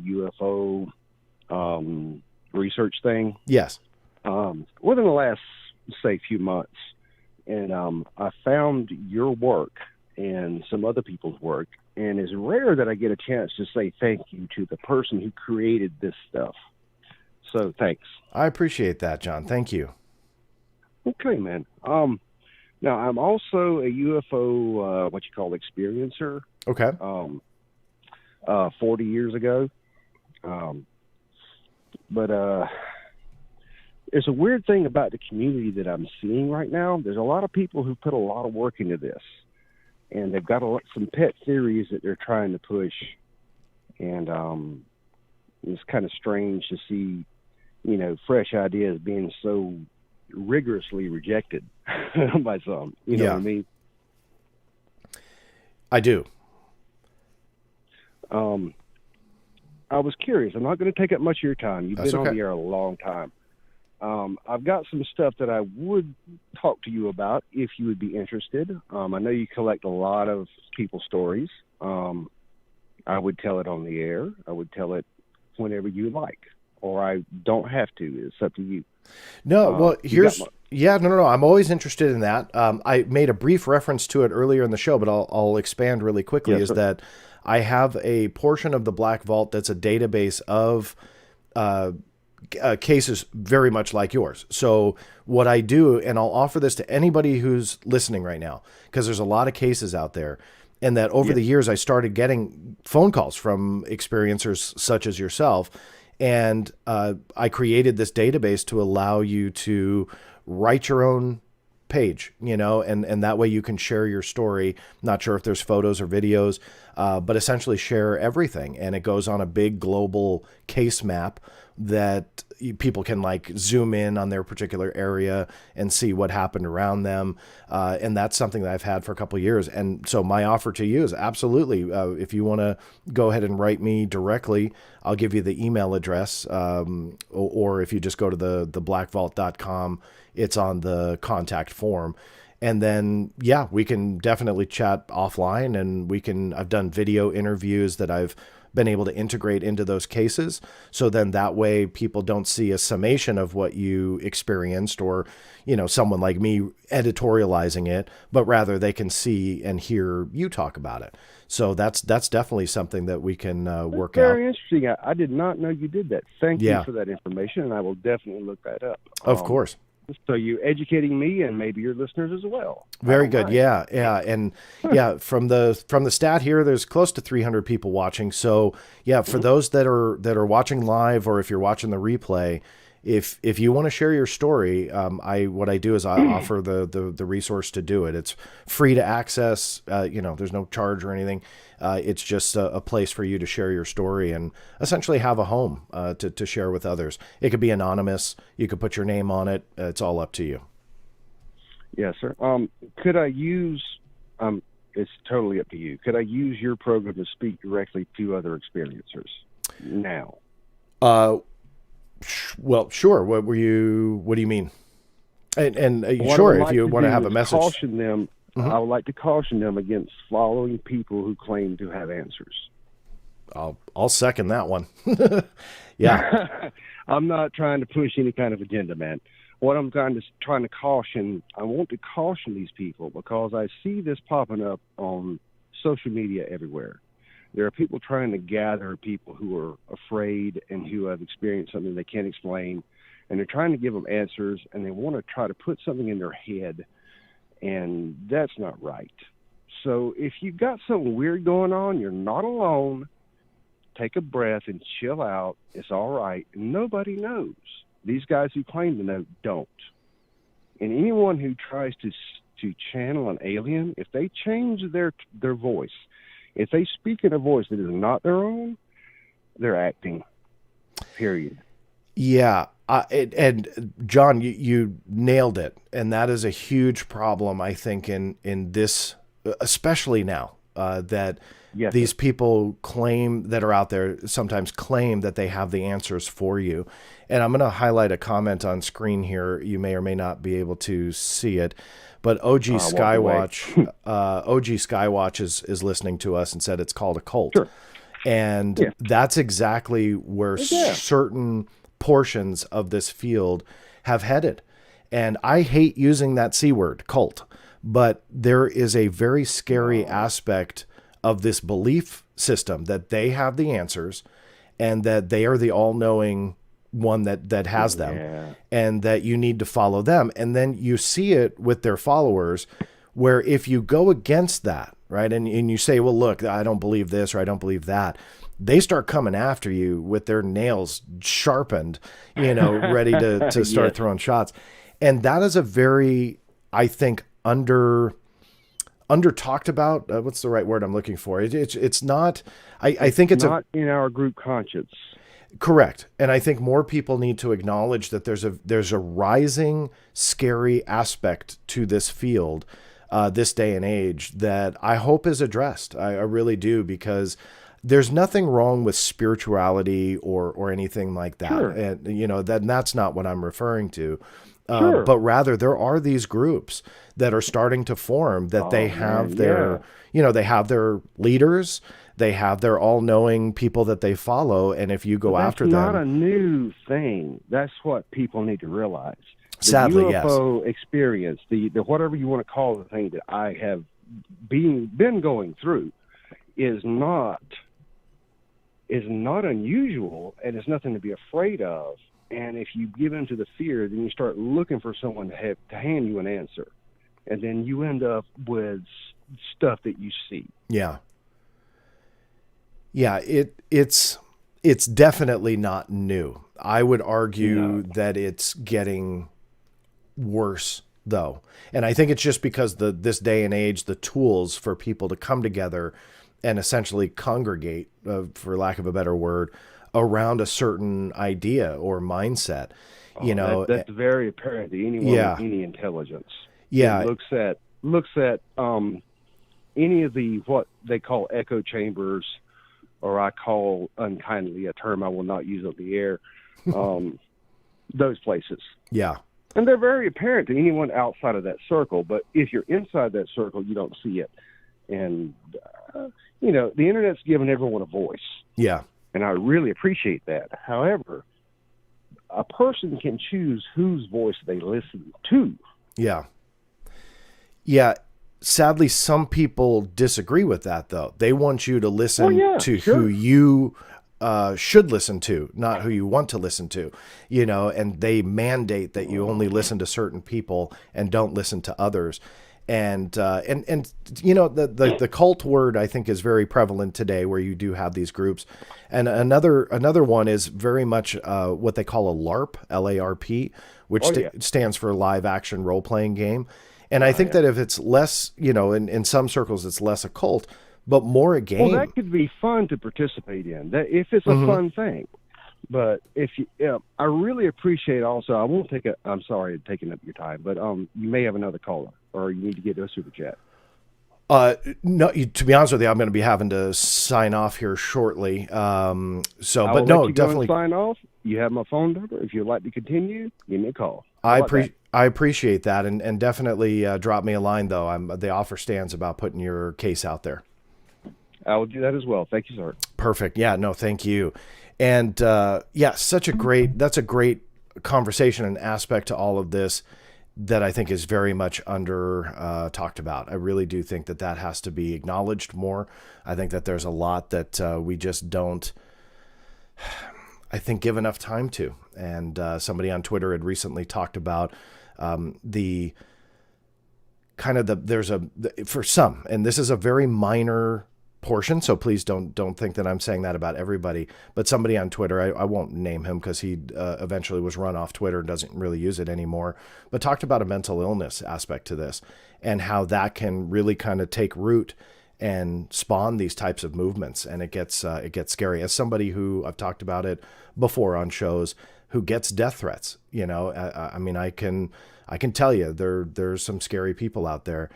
UFO research thing. Yes. Within the last, say, few months. And I found your work and some other people's work. And it's rare that I get a chance to say thank you to the person who created this stuff. So thanks. I appreciate that, John. Thank you. Okay, man. Now, I'm also a UFO, experiencer. Okay. 40 years ago. But it's a weird thing about the community that I'm seeing right now. There's a lot of people who put a lot of work into this. And they've got some pet theories that they're trying to push. And it's kind of strange to see, fresh ideas being so rigorously rejected by some. You know what I mean? I do. I was curious. I'm not going to take up much of your time. You've been on the air a long time. I've got some stuff that I would talk to you about if you would be interested. I know you collect a lot of people's stories. I I would tell it on the air. I would tell it whenever you like, or I don't have to. It's up to you. No, well, no. I'm always interested in that. I made a brief reference to it earlier in the show, but I'll expand really quickly. Yes, is sir. that I have a portion of the Black Vault that's a database of cases very much like yours. So what I do, and I'll offer this to anybody who's listening right now, because there's a lot of cases out there, and that over the years I started getting phone calls from experiencers such as yourself. And I created this database to allow you to write your own page, and that way you can share your story. Not sure if there's photos or videos, but essentially share everything. And it goes on a big global case map that people can like zoom in on their particular area and see what happened around them. And that's something that I've had for a couple of years. And so my offer to you is absolutely, if you want to go ahead and write me directly, I'll give you the email address. Or if you just go to the blackvault.com, it's on the contact form. And then, yeah, we can definitely chat offline, and I've done video interviews that I've been able to integrate into those cases. So then that way people don't see a summation of what you experienced, or, someone like me editorializing it, but rather they can see and hear you talk about it. So that's definitely something that we can work out. Very interesting. I did not know you did that. Thank you for that information, and I will definitely look that up. Of course. So you're educating me and maybe your listeners as well. Very good. Right. Yeah. And from the stat here, there's close to 300 people watching. So yeah, for those that are watching live, or if you're watching the replay, if you want to share your story, what I do is I offer the resource to do it. It's free to access. There's no charge or anything. It's just a place for you to share your story and essentially have a home to share with others. It could be anonymous. You could put your name on it. It's all up to you. Yes, sir. Could I use? It's totally up to you. Could I use your program to speak directly to other experiencers now? Well, sure. What do you mean? And sure, if you want to have a message. Caution them. I would like to caution them against following people who claim to have answers. I'll second that one. Yeah. I'm not trying to push any kind of agenda, man. What I'm trying to caution, I want to caution these people because I see this popping up on social media everywhere. There are people trying to gather people who are afraid and who have experienced something they can't explain, and they're trying to give them answers, and they want to try to put something in their head, and that's not right. So if you've got something weird going on, you're not alone. Take a breath and chill out. It's all right. Nobody knows. These guys who claim to know don't. And anyone who tries to channel an alien, if they change their voice, if they speak in a voice that is not their own, they're acting, period. Yeah. And John, you nailed it. And that is a huge problem, I think, in this, especially now, that these people that are out there sometimes claim that they have the answers for you. And I'm going to highlight a comment on screen here. You may or may not be able to see it. But OG Skywatch, OG Skywatch is listening to us and said it's called a cult. Sure. And that's exactly where certain portions of this field have headed. And I hate using that C word, cult, but there is a very scary aspect of this belief system that they have the answers and that they are the all-knowing one that has them, and that you need to follow them. And then you see it with their followers, where if you go against that, right, and you say, well, look, I don't believe this or I don't believe that, they start coming after you with their nails sharpened, ready to start throwing shots. And that is a very, I think, under talked about. What's the right word I'm looking for? It's not. I think it's not in our group conscience. Correct. And I think more people need to acknowledge that there's a rising scary aspect to this field, this day and age, that I hope is addressed. I really do, because there's nothing wrong with spirituality or anything like that. Sure. And that's not what I'm referring to. Sure. But rather there are these groups that are starting to form that they have they have their leaders, They have their all-knowing people that they follow, and if you go after them... That's not a new thing. That's what people need to realize. The Sadly, UFO experience, the whatever you want to call the thing that I have been going through, is not unusual, and it's nothing to be afraid of. And if you give in to the fear, then you start looking for someone to hand you an answer, and then you end up with stuff that you see. Yeah. Yeah, it's definitely not new. I would argue that it's getting worse, though. And I think it's just because this day and age, the tools for people to come together and essentially congregate, for lack of a better word, around a certain idea or mindset. That's very apparent to anyone with any intelligence. Yeah. It looks at any of the what they call echo chambers, or I call unkindly a term I will not use on the air, those places. Yeah. And they're very apparent to anyone outside of that circle, but if you're inside that circle, you don't see it. And, the Internet's given everyone a voice. Yeah. And I really appreciate that. However, a person can choose whose voice they listen to. Yeah. Yeah. Sadly, some people disagree with that, though. They want you to listen who you should listen to, not who you want to listen to, and they mandate that you only listen to certain people and don't listen to others. And the cult word, I think, is very prevalent today, where you do have these groups. And another one is very much what they call a LARP, LARP, which stands for live action role playing game. And I think that if it's less, in some circles, it's less a cult, but more a game. Well, that could be fun to participate in, that if it's a fun thing. But if I really appreciate also, I'm sorry taking up your time, but you may have another caller, or you need to get to a super chat. No, to be honest with you, I'm going to be having to sign off here shortly. Definitely sign off. You have my phone number. If you'd like to continue, give me a call. I appreciate that, and definitely drop me a line, though. The offer stands about putting your case out there. I will do that as well. Thank you, sir. Perfect. Yeah, no, thank you. And that's a great conversation and aspect to all of this that I think is very much under talked about. I really do think that has to be acknowledged more. I think that there's a lot that we just don't, I think, give enough time to. And somebody on Twitter had recently talked about for some, and this is a very minor portion, so please don't think that I'm saying that about everybody, but somebody on Twitter, I won't name him because he eventually was run off Twitter and doesn't really use it anymore, but talked about a mental illness aspect to this and how that can really kind of take root and spawn these types of movements. And it gets scary. As somebody who, I've talked about it before on shows, who gets death threats, I mean, I can tell you there's some scary people out there.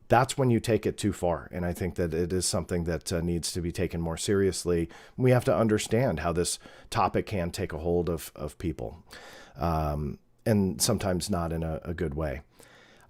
That's when you take it too far. And I think that it is something that needs to be taken more seriously. We have to understand how this topic can take a hold of people, and sometimes not in a good way.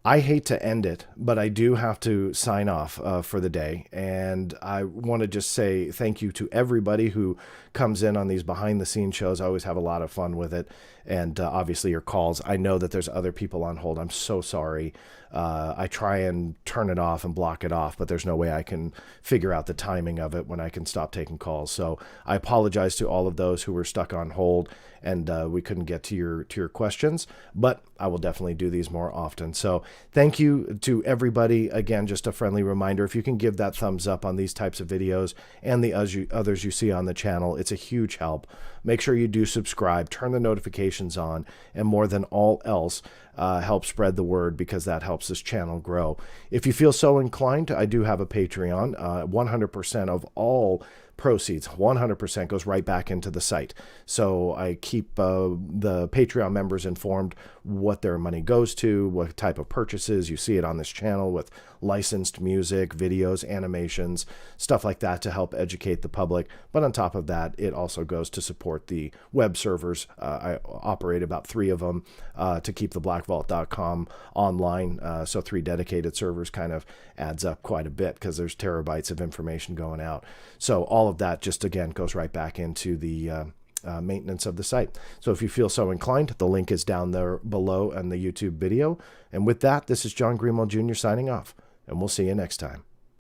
I hate to end it, but I do have to sign off for the day. And I want to just say thank you to everybody who comes in on these behind the scenes shows. I always have a lot of fun with it. And obviously your calls. I know that there's other people on hold. I'm so sorry. I try and turn it off and block it off, but there's no way I can figure out the timing of it when I can stop taking calls. So I apologize to all of those who were stuck on hold and we couldn't get to your questions, but I will definitely do these more often. So thank you to everybody. Again, just a friendly reminder, if you can give that thumbs up on these types of videos and the others you see on the channel, it's a huge help. Make sure you do subscribe, turn the notifications on, and more than all else, help spread the word, because that helps this channel grow. If you feel so inclined, I do have a Patreon. 100% of all proceeds, 100% goes right back into the site. So I keep the Patreon members informed what their money goes to, what type of purchases. You see it on this channel with licensed music, videos, animations, stuff like that to help educate the public. But on top of that, it also goes to support the web servers. I operate about 3 of them to keep the blackvault.com online. So 3 dedicated servers kind of adds up quite a bit because there's terabytes of information going out. So all of that just, again, goes right back into the maintenance of the site. So if you feel so inclined, the link is down there below in the YouTube video. And with that, this is John Greenwald Jr. signing off, and we'll see you next time.